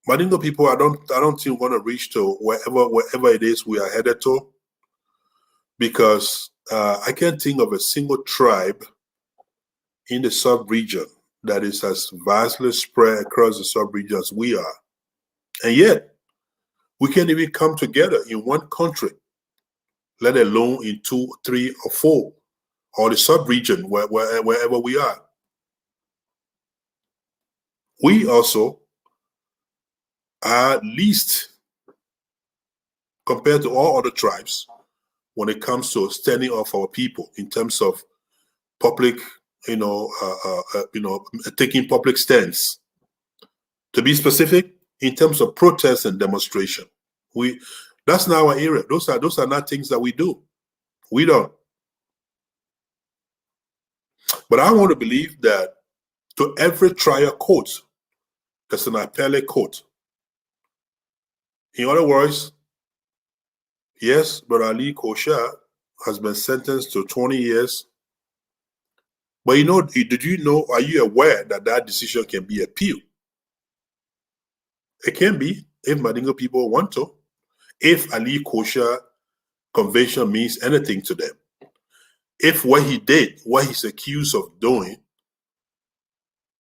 Mandingo people, I don't think we're gonna reach to wherever it is we are headed to, because I can't think of a single tribe in the sub-region that is as vastly spread across the sub-region as we are. And yet, we can't even come together in one country, let alone in 2, 3, or 4, or the sub-region wherever we are. We also are least, compared to all other tribes, when it comes to standing up for our people in terms of public, taking public stance. To be specific, in terms of protest and demonstration, that's not our area. Those are not things that we do. We don't. But I want to believe that to every trial court, there's an appellate court. In other words, yes, but Alieu Kosiah has been sentenced to 20 years. But are you aware that decision can be appealed? It can be, if Mandingo people want to, if Alieu Kosiah conviction means anything to them. If what he did, what he's accused of doing,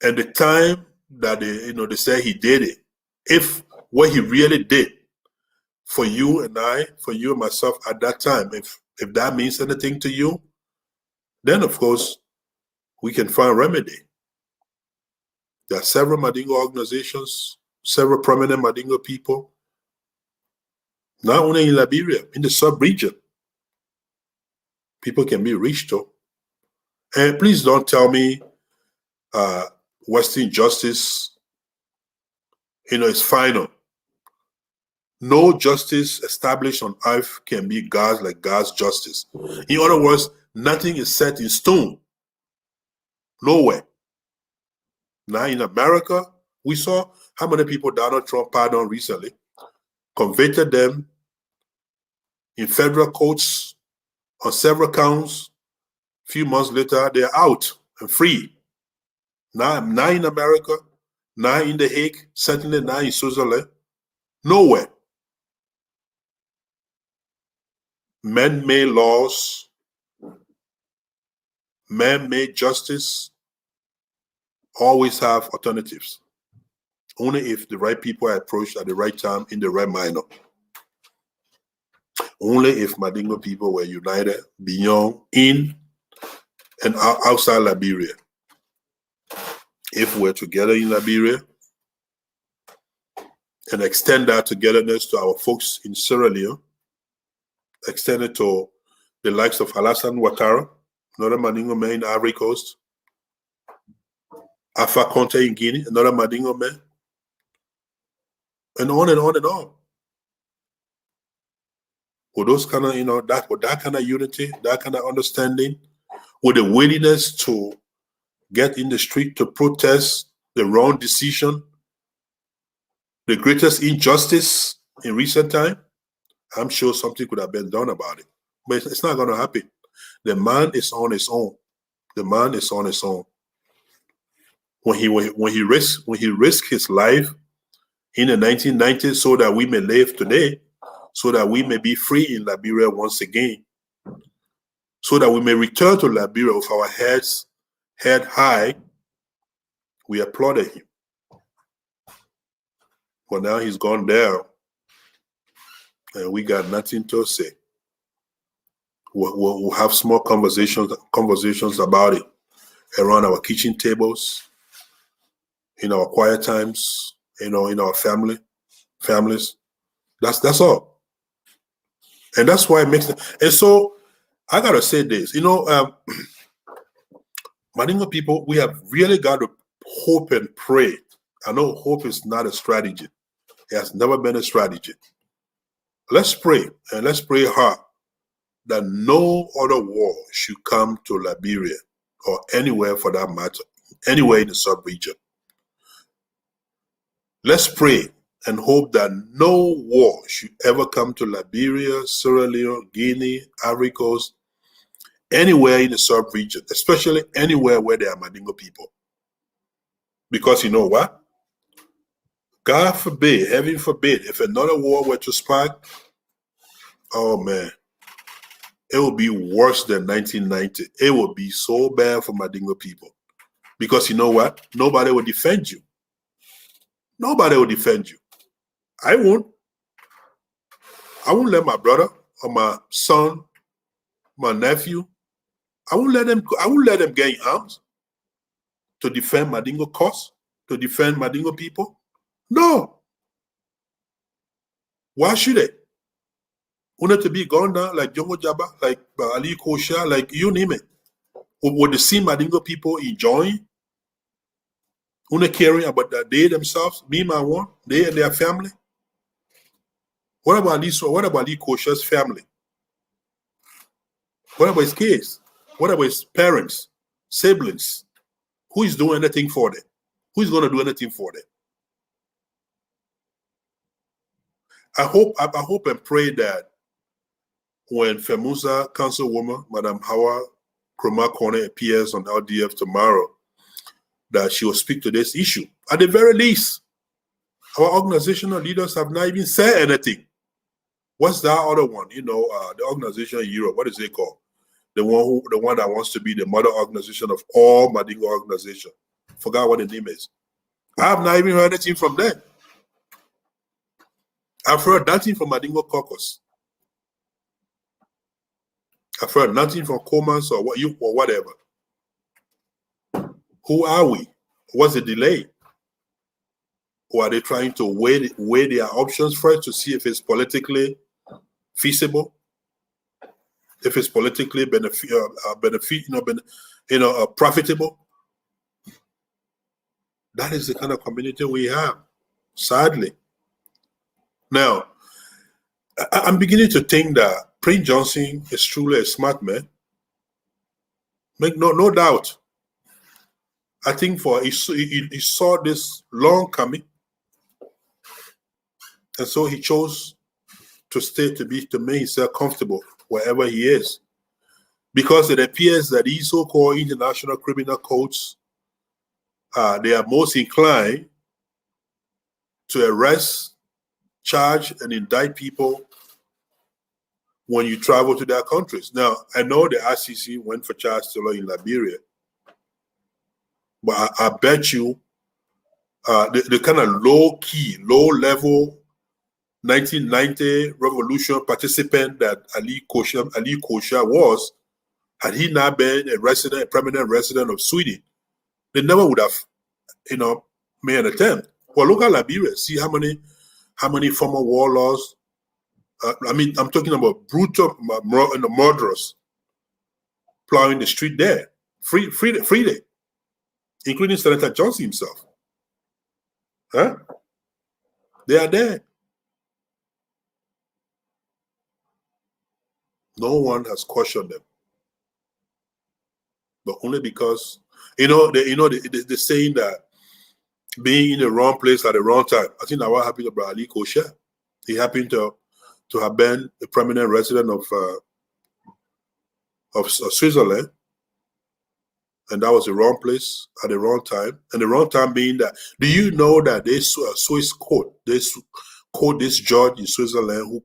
and the time that they say he did it, if what he really did for you and I, for you and myself at that time, if that means anything to you, then of course we can find remedy. There are several Mandingo organizations, several prominent Mandingo people, not only in Liberia, in the sub-region. People can be reached to. And please don't tell me Western justice, is final. No justice established on earth can be God's justice. In other words, nothing is set in stone. Nowhere. Now in America, we saw how many people Donald Trump pardoned recently, convicted them, in federal courts on several counts. A few months later, they're out and free. Now in America, now in The Hague, certainly now in Switzerland, nowhere. Man-made laws, man-made justice always have alternatives. Only if the right people are approached at the right time in the right manner. Only if Mandingo people were united beyond, in, and outside Liberia. If we're together in Liberia and extend that togetherness to our folks in Sierra Leone, extend it to the likes of Alassane Ouattara, another Mandingo man in the Ivory Coast, Alpha Conte in Guinea, another Mandingo man, and on and on and on. With those kind of, with that kind of unity, that kind of understanding, with the willingness to get in the street to protest the wrong decision, the greatest injustice in recent time, I'm sure something could have been done about it. But it's not going to happen. The man is on his own. The man is on his own. When he risked his life in the 1990s so that we may live today, so that we may be free in Liberia once again, so that we may return to Liberia with our head high, we applauded him. But now he's gone down, and we got nothing to say. We'll have small conversations about it around our kitchen tables, in our quiet times, in our families. That's all. And that's why it makes it. And so I gotta say this, Mandingo people, we have really got to hope and pray. I know hope is not a strategy. It has never been a strategy. Let's pray, and let's pray hard that no other war should come to Liberia, or anywhere for that matter, anywhere in the sub-region. Let's pray and hope that no war should ever come to Liberia, Sierra Leone, Guinea, Ivory Coast, anywhere in the sub-region, especially anywhere where there are Mandingo people. Because you know what? God forbid, heaven forbid, if another war were to spark, oh man, it will be worse than 1990. It will be so bad for Mandingo people. Because you know what? Nobody will defend you. Nobody will defend you. I won't let my brother or my son, my nephew, I won't let them get in arms to defend Mandingo cause, to defend Mandingo people. No. Why should they? Want to be gone down like Jongo Jaba, like Alieu Kosiah, like you name it. Would the same Mandingo people enjoying? Want to caring about that they themselves, me, my one, they and their family? What about Alieu Kosiah's family? What about his kids? What about his parents, siblings? Who is doing anything for them? Who is going to do anything for them? I hope and pray that when FEMUSA Councilwoman, Madam Hawa Kroma-Kone, appears on LDF tomorrow, that she will speak to this issue. At the very least, our organizational leaders have not even said anything. What's that other one? The organization in Europe, what is it called? The one that wants to be the mother organization of all Mandingo organizations. Forgot what the name is. I have not even heard anything from them. I've heard nothing from Mandingo Caucus. I've heard nothing from Comas or whatever. Who are we? What's the delay? Or are they trying to weigh their options first to see if it's politically feasible, if it's politically profitable? That is the kind of community we have, sadly. Now, I'm beginning to think that Prince Johnson is truly a smart man. Make no doubt. I think he saw this long coming, and so he chose to make himself comfortable wherever he is. Because it appears that these so-called international criminal courts, they are most inclined to arrest, charge, and indict people when you travel to their countries. Now, I know the ICC went for Charles Taylor in Liberia, but I bet you the kind of low-key, low-level 1990 revolution participant that Alieu Kosiah was, had he not been a permanent resident of Sweden, they never would have, made an attempt. Well, look at Liberia. See how many former warlords. I'm talking about brutal murderers plowing the street there, freely, including Senator Johnson himself. Huh? They are there. No one has questioned them, but only because the saying that being in the wrong place at the wrong time. I think that what happened to Alieu Kosiah. He happened to have been a permanent resident of Switzerland, and that was the wrong place at the wrong time. And the wrong time being that, do you know that they Swiss court, this judge in Switzerland who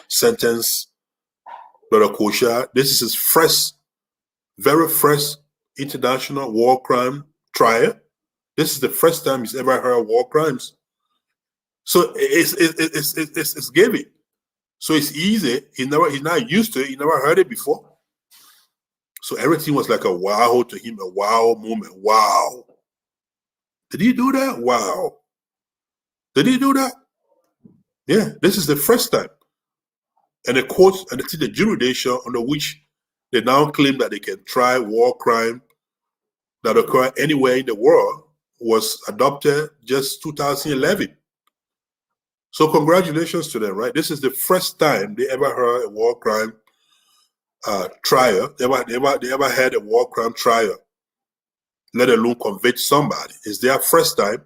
sentenced Brother Kosiah? This is his very first international war crime trial. This is the first time he's ever heard of war crimes. So it's given. So it's easy. He's not used to it. He never heard it before. So everything was like a wow to him, a wow moment. Wow. Did he do that? Wow. Did he do that? Yeah, this is the first time. And the courts and the jurisdiction under which they now claim that they can try war crime that occur anywhere in the world was adopted just 2011. So congratulations to them, right? This is the first time they ever heard a war crime trial. They ever had a war crime trial, let alone convict somebody. It's their first time.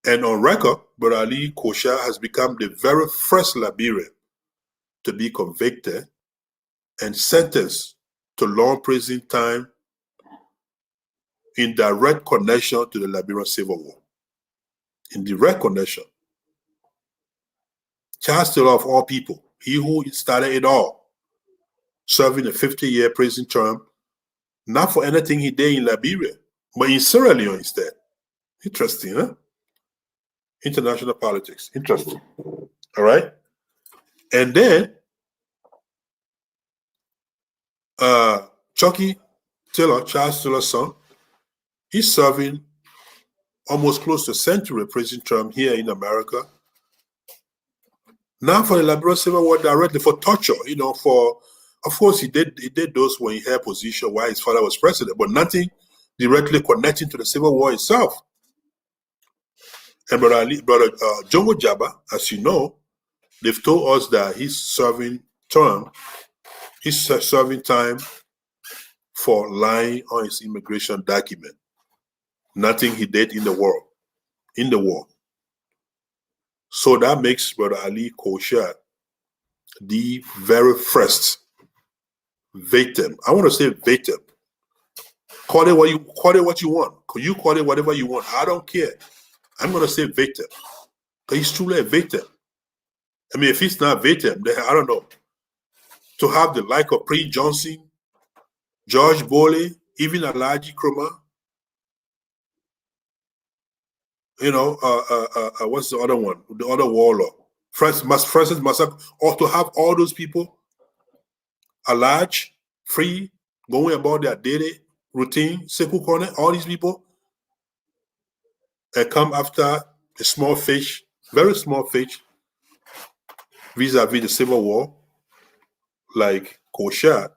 And on record, Brother Alieu Kosiah has become the very first Liberian to be convicted and sentenced to long prison time in direct connection to the Liberian Civil War. In direct connection. Charles Taylor, of all people, he who started it all, serving a 50-year prison term, not for anything he did in Liberia, but in Sierra Leone instead. Interesting, huh? International politics. Interesting. All right? And then, Chucky Taylor, Charles Taylor's son, he's serving almost close to a century prison term here in America. Now for the Liberian Civil War directly, for torture, of course he did those when he had position while his father was president, but nothing directly connecting to the Civil War itself. And Brother Jongo Jaba, as you know, they've told us that he's serving time for lying on his immigration document. Nothing he did in the war. So that makes Brother Alieu Kosiah the very first victim. I want to say victim. Call it what you want. You call it whatever you want. I don't care. I'm going to say victim. Because he's truly a victim. I mean, if he's not victim, then I don't know. To have the like of Prince Johnson, George Bowley, even Alhaji Nkrumah, what's the other one? The other warlord, Francis Massacre, or to have all those people alive, free, going about their daily routine, Sekou Kone, all these people, and come after a small fish, very small fish, vis-a-vis the Civil War, like Kosiah,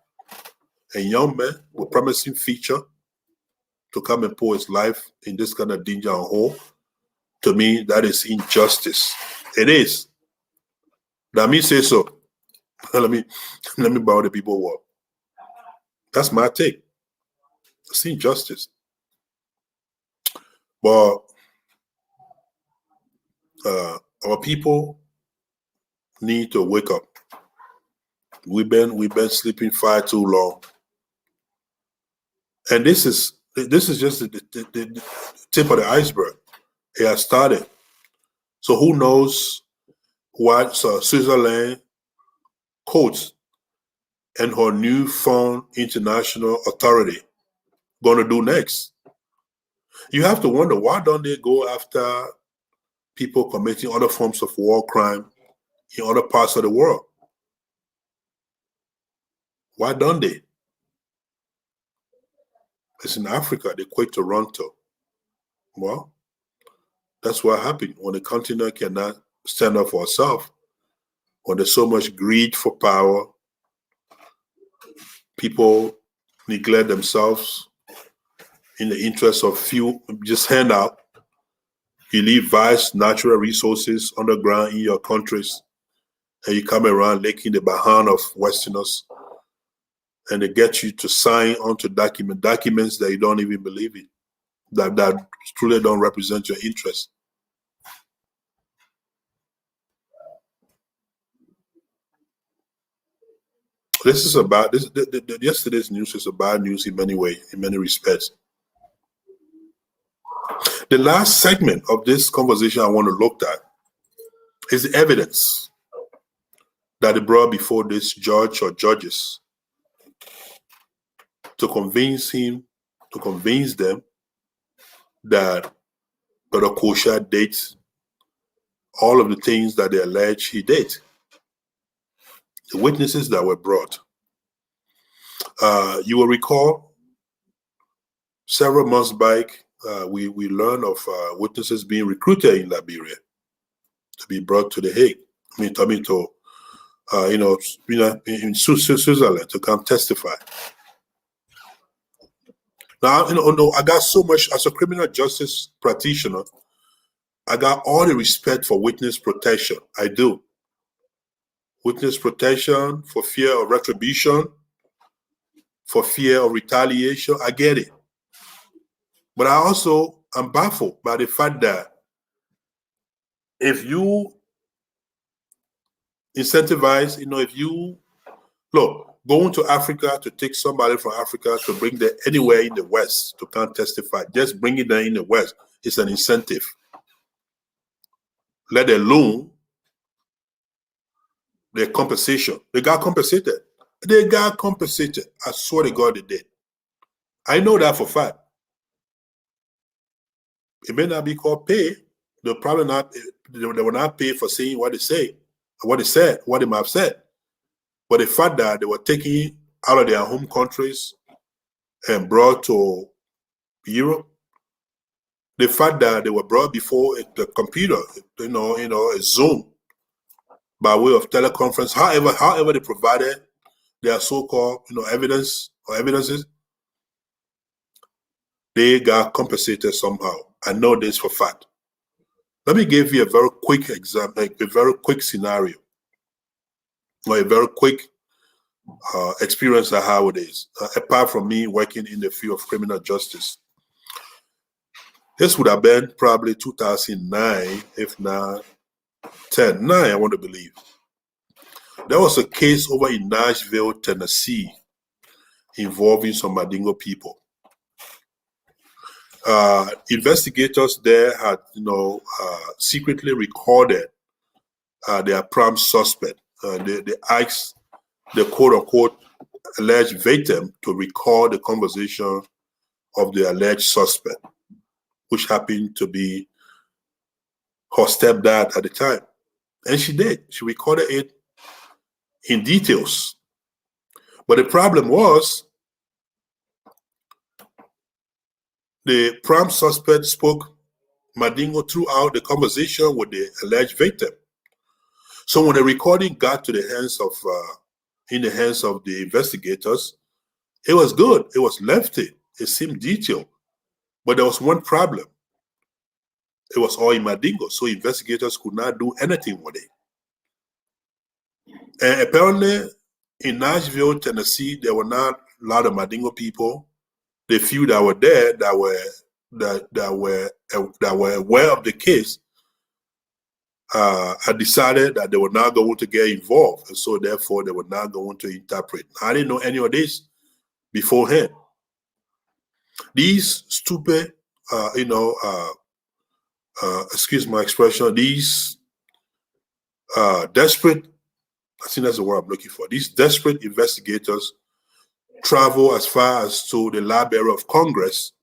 a young man with promising future, to come and pour his life in this kind of danger and hole. To me, that is injustice. It is. That means say so. let me borrow the people word. That's my take. It's injustice. But our people need to wake up. We've been sleeping far too long. And this is just the tip of the iceberg. It has started. So who knows what Switzerland courts and her newfound international authority going to do next? You have to wonder, why don't they go after people committing other forms of war crime in other parts of the world? Why don't they? It's in Africa, they're quick to run to. Well, that's what happened when the continent cannot stand up for itself. When there's so much greed for power, people neglect themselves in the interest of few, just hand out. You leave vast natural resources underground in your countries, and you come around licking the behind of Westerners, and they get you to sign onto documents that you don't even believe in, that truly don't represent your interest. This is about this. Yesterday's news is about news in many ways, in many respects. The last segment of this conversation I want to look at is the evidence that they brought before this judge or judges to convince them that Brother Kosiah did all of the things that they allege he did. The witnesses that were brought. You will recall several months back, we learned of witnesses being recruited in Liberia to be brought to the Hague. In Switzerland to come testify. Now, I got so much, as a criminal justice practitioner, I got all the respect for witness protection. I do. Witness protection for fear of retribution, for fear of retaliation. I get it. But I also am baffled by the fact that if you incentivize, if you going to Africa to take somebody from Africa to bring them anywhere in the West to come testify, just bringing them in the West is an incentive. Let alone their compensation. They got compensated. They got compensated. I swear to God they did. I know that for a fact. It may not be called pay. They'll probably not. They will not pay for saying what they say, what they said, what they might have said. But the fact that they were taken out of their home countries and brought to Europe, the fact that they were brought before the computer, a Zoom, by way of teleconference, however they provided their so-called, evidence or evidences, they got compensated somehow. I know this for a fact. Let me give you a very quick example, a very quick scenario, or a very quick experience I have with this, apart from me working in the field of criminal justice. This would have been probably 2009, if not 9, I want to believe. There was a case over in Nashville, Tennessee, involving some Mandingo people. Investigators there had, secretly recorded their prime suspect. They asked the quote-unquote alleged victim to record the conversation of the alleged suspect, which happened to be her stepdad at the time. And she did. She recorded it in details. But the problem was the prime suspect spoke Mandingo throughout the conversation with the alleged victim. So when the recording got to the hands of, in the hands of the investigators, it was good. It was lengthy. It seemed detailed. But there was one problem. It was all in Mandingo, so investigators could not do anything with it. And apparently, in Nashville, Tennessee, there were not a lot of Mandingo people. The few that were there that were aware of the case I decided that they were not going to get involved, and so therefore they were not going to interpret. I didn't know any of this beforehand. These stupid, excuse my expression, these desperate, I think that's the word I'm looking for, these desperate investigators travel as far as to the Library of Congress.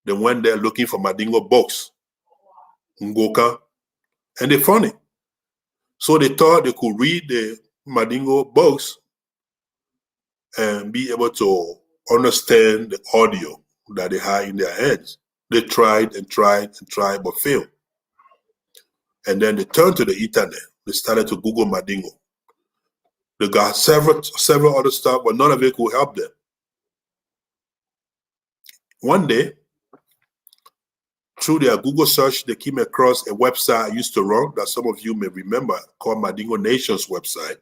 They went there looking for Mandingo books, Ngoka, and they found it. So they thought they could read the Mandingo books and be able to understand the audio that they had in their heads. They tried and tried and tried, but failed. And then they turned to the internet. They started to Google Mandingo. They got several other stuff, but none of it could help them. One day, through their Google search, they came across a website I used to run that some of you may remember, called Mandingo Nation's website.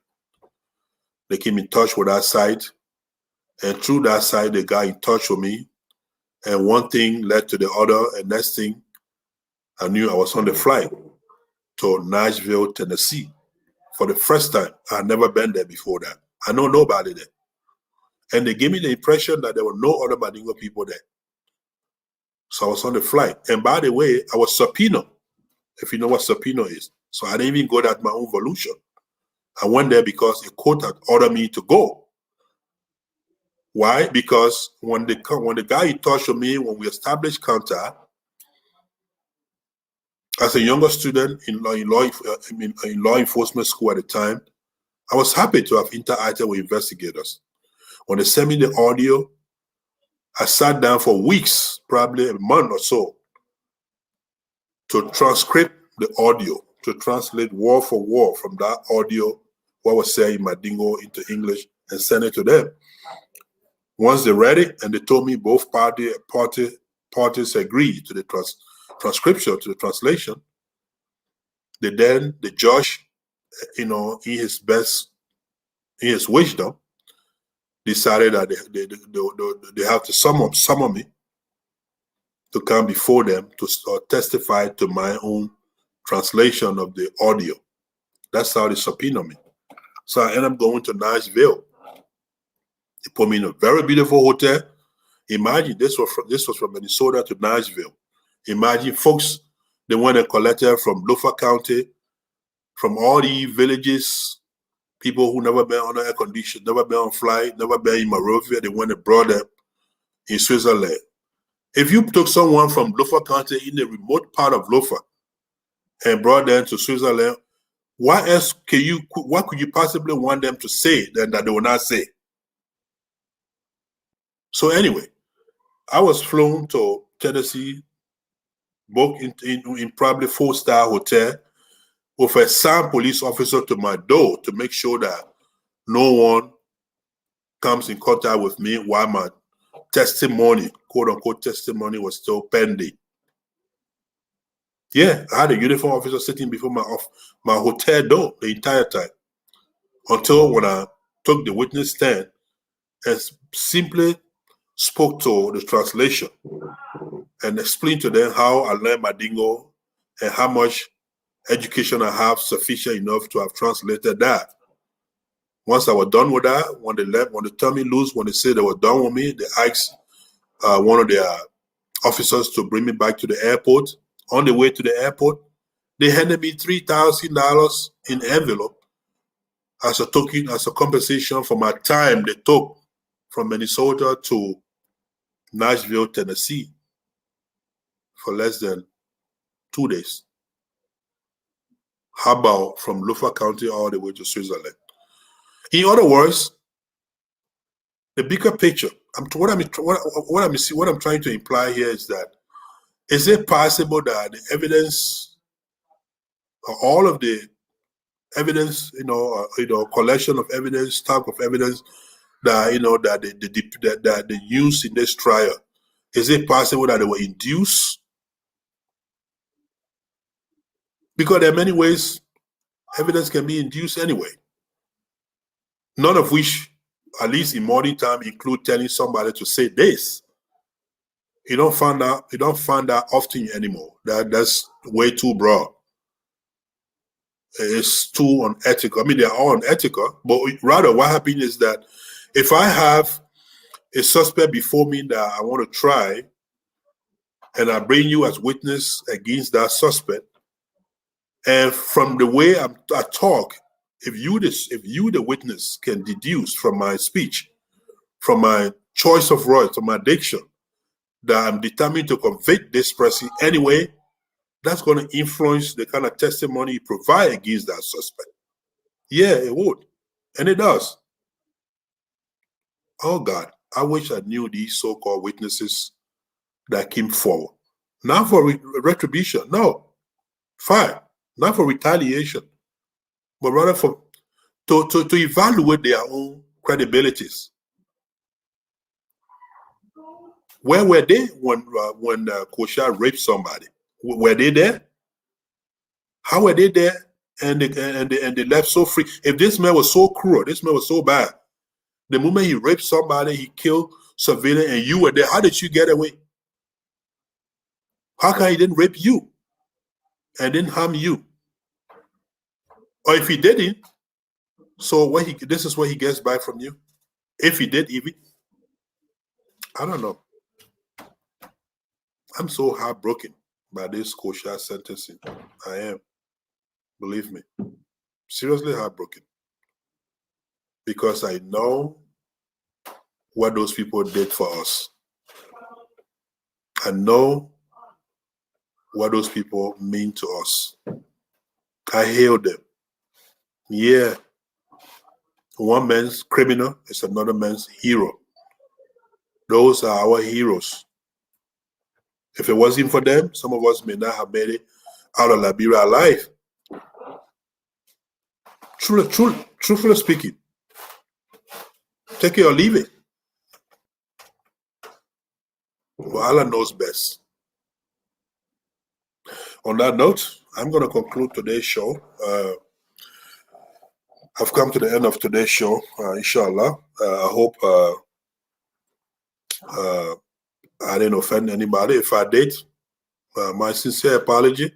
They came in touch with that site, and through that site, they got in touch with me. And one thing led to the other, and next thing, I knew I was on the flight to Nashville, Tennessee for the first time. I had never been there before that. I know nobody there. And they gave me the impression that there were no other Mandingo people there. So I was on the flight. And by the way, I was subpoenaed, if you know what subpoena is. So I didn't even go at my own volition. I went there because a court had ordered me to go. Why? Because when the guy in touch with me, when we established contact, as a younger student in law enforcement school at the time, I was happy to have interacted with investigators. When they sent me the audio, I sat down for weeks, probably a month or so, to transcribe the audio, to translate word for word from that audio, what was said in Mandingo into English, and send it to them. Once they read it, and they told me both parties agreed to the transcription, to the translation, the judge, in his wisdom, decided that they have to summon me to come before them to testify to my own translation of the audio. That's how they subpoenaed me. So I ended up going to Nashville. They put me in a very beautiful hotel. Imagine this was from Minnesota to Nashville. Imagine folks, they went and collected from Lufa County, from all the villages, people who never been on air condition, never been on flight, never been in Monrovia. They went and brought them in Switzerland. If you took someone from Lufa County in the remote part of Lufa and brought them to Switzerland, what could you possibly want them to say that they will not say? So anyway, I was flown to Tennessee, booked in probably 4-star hotel with a assigned police officer to my door to make sure that no one comes in contact with me while my testimony, quote unquote testimony, was still pending. Yeah, I had a uniform officer sitting before my hotel door the entire time, until when I took the witness stand and simply spoke to the translation and explained to them how I learned Mandingo and how much education I have sufficient enough to have translated that. Once I was done with that, when they turned me loose, when they said they were done with me, they asked one of their officers to bring me back to the airport. On the way to the airport, they handed me $3,000 in envelope as a token, as a compensation for my time they took from Minnesota to Nashville, Tennessee for less than 2 days. How about from Lufa County all the way to Switzerland? In other words, the bigger picture, what I'm trying to imply here is that, is it possible that the evidence, all of the evidence, collection of evidence, stock of evidence that they used in this trial, is it possible that they were induced? Because there are many ways evidence can be induced anyway. None of which, at least in modern time, include telling somebody to say this. You don't find that often anymore. That's way too broad. is too unethical. I mean, they're all unethical, but rather what happens is that if I have a suspect before me that I want to try, and I bring you as witness against that suspect, and from the way I talk, if you the witness can deduce from my speech, from my choice of words, from my diction, that I'm determined to convict this person anyway, that's going to influence the kind of testimony you provide against that suspect. Yeah, it would. And it does. Oh God, I wish I knew these so-called witnesses that came forward. Not for retribution, no. Fine. Not for retaliation, but rather for to evaluate their own credibilities. Where were they when Kosiah raped somebody? Were they there? How were they there? And they left so free. If this man was so cruel, this man was so bad, the moment he raped somebody, he killed civilian, and you were there, how did you get away? How come he didn't rape you and didn't harm you? Or if he didn't, so this is what he gets back from you? If he did even, I don't know. I'm so heartbroken by this Kosiah sentencing. I am. Believe me. Seriously heartbroken. Because I know what those people did for us. I know what those people mean to us. I hail them. Yeah. One man's criminal is another man's hero. Those are our heroes. If it wasn't for them, some of us may not have made it out of Liberia alive. Truthfully speaking. Take it or leave it. Well, Allah knows best. On that note, I'm going to conclude today's show. I've come to the end of today's show, inshallah. I hope I didn't offend anybody. If I did, my sincere apology.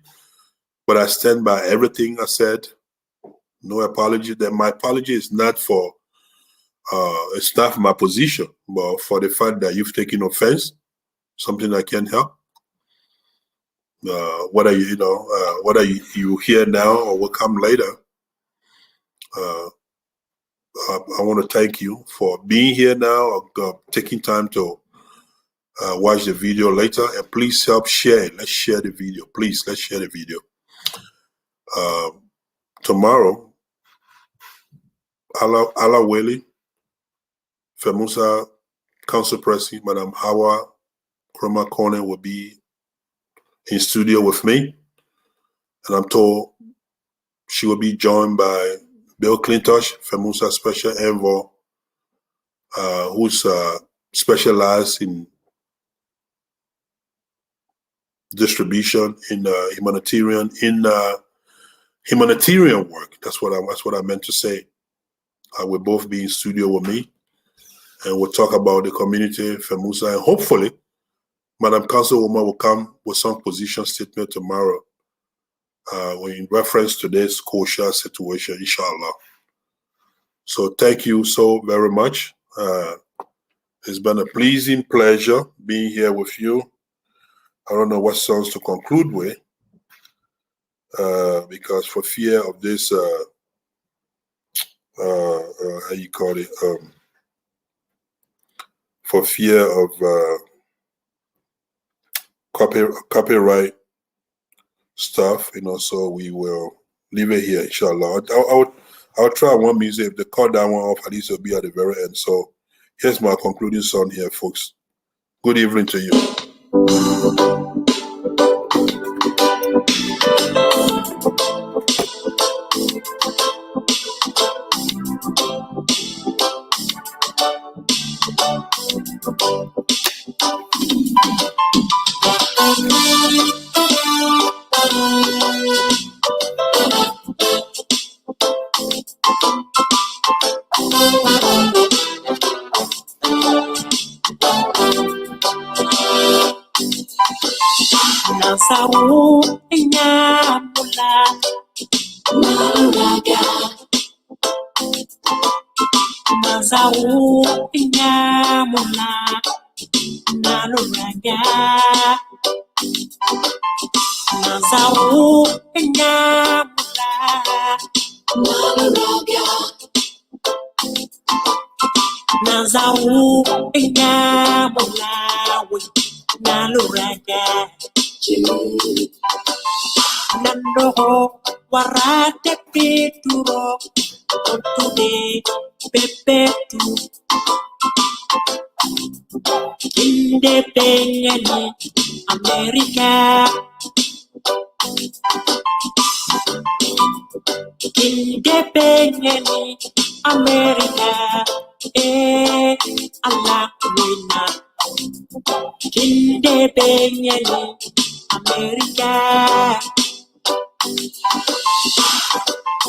But I stand by everything I said. No apology. That my apology is not for it's not for my position, but for the fact that you've taken offense, something I can't help. Whether you hear now or will come later, I want to thank you for being here now, or taking time to watch the video later, and please help share it. Let's share the video, please. Let's share the video. Tomorrow, Allah willing, FEMUSA Council President, Madam Hawa Kroma Kone, will be in studio with me, and I'm told she will be joined by Bill Clintosh, FEMUSA Special Envoy, who's specialized in distribution in humanitarian work. That's what I meant to say. Will both be in studio with me, and we'll talk about the community, FEMUSA, and hopefully, Madam Councilwoman will come with some position statement tomorrow in reference to this Kosiah situation, inshallah. So thank you so very much. It's been a pleasing pleasure being here with you. I don't know what songs to conclude with, because for fear of this, how you call it, for fear of copyright stuff, so we will leave it here, inshallah. I'll try one music. If they cut that one off, at least it'll be at the very end. So here's my concluding song here, folks. Good evening to you. Nasawu inyamula Maluraga. Mazau inyamula. Maluraga. Mazau inyamula. Maluraga. Nazau inyamula. Maluraga. Nando warate pituro today pepetu independent America independent America Allah wina independent America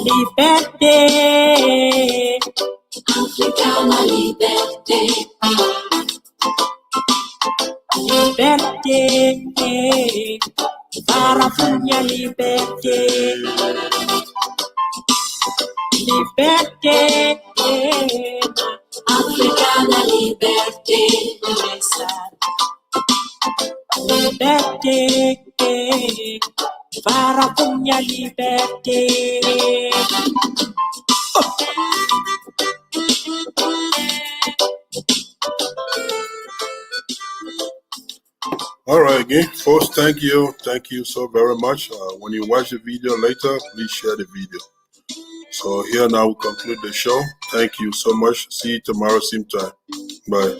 liberté, africana liberté, liberté, parafunya liberté, liberté, africana liberté, liberté, parafunya liberté. All right, again, folks, thank you so very much. When you watch the video later, please share the video. So here now we conclude the show. Thank you so much. See you tomorrow, same time. Bye.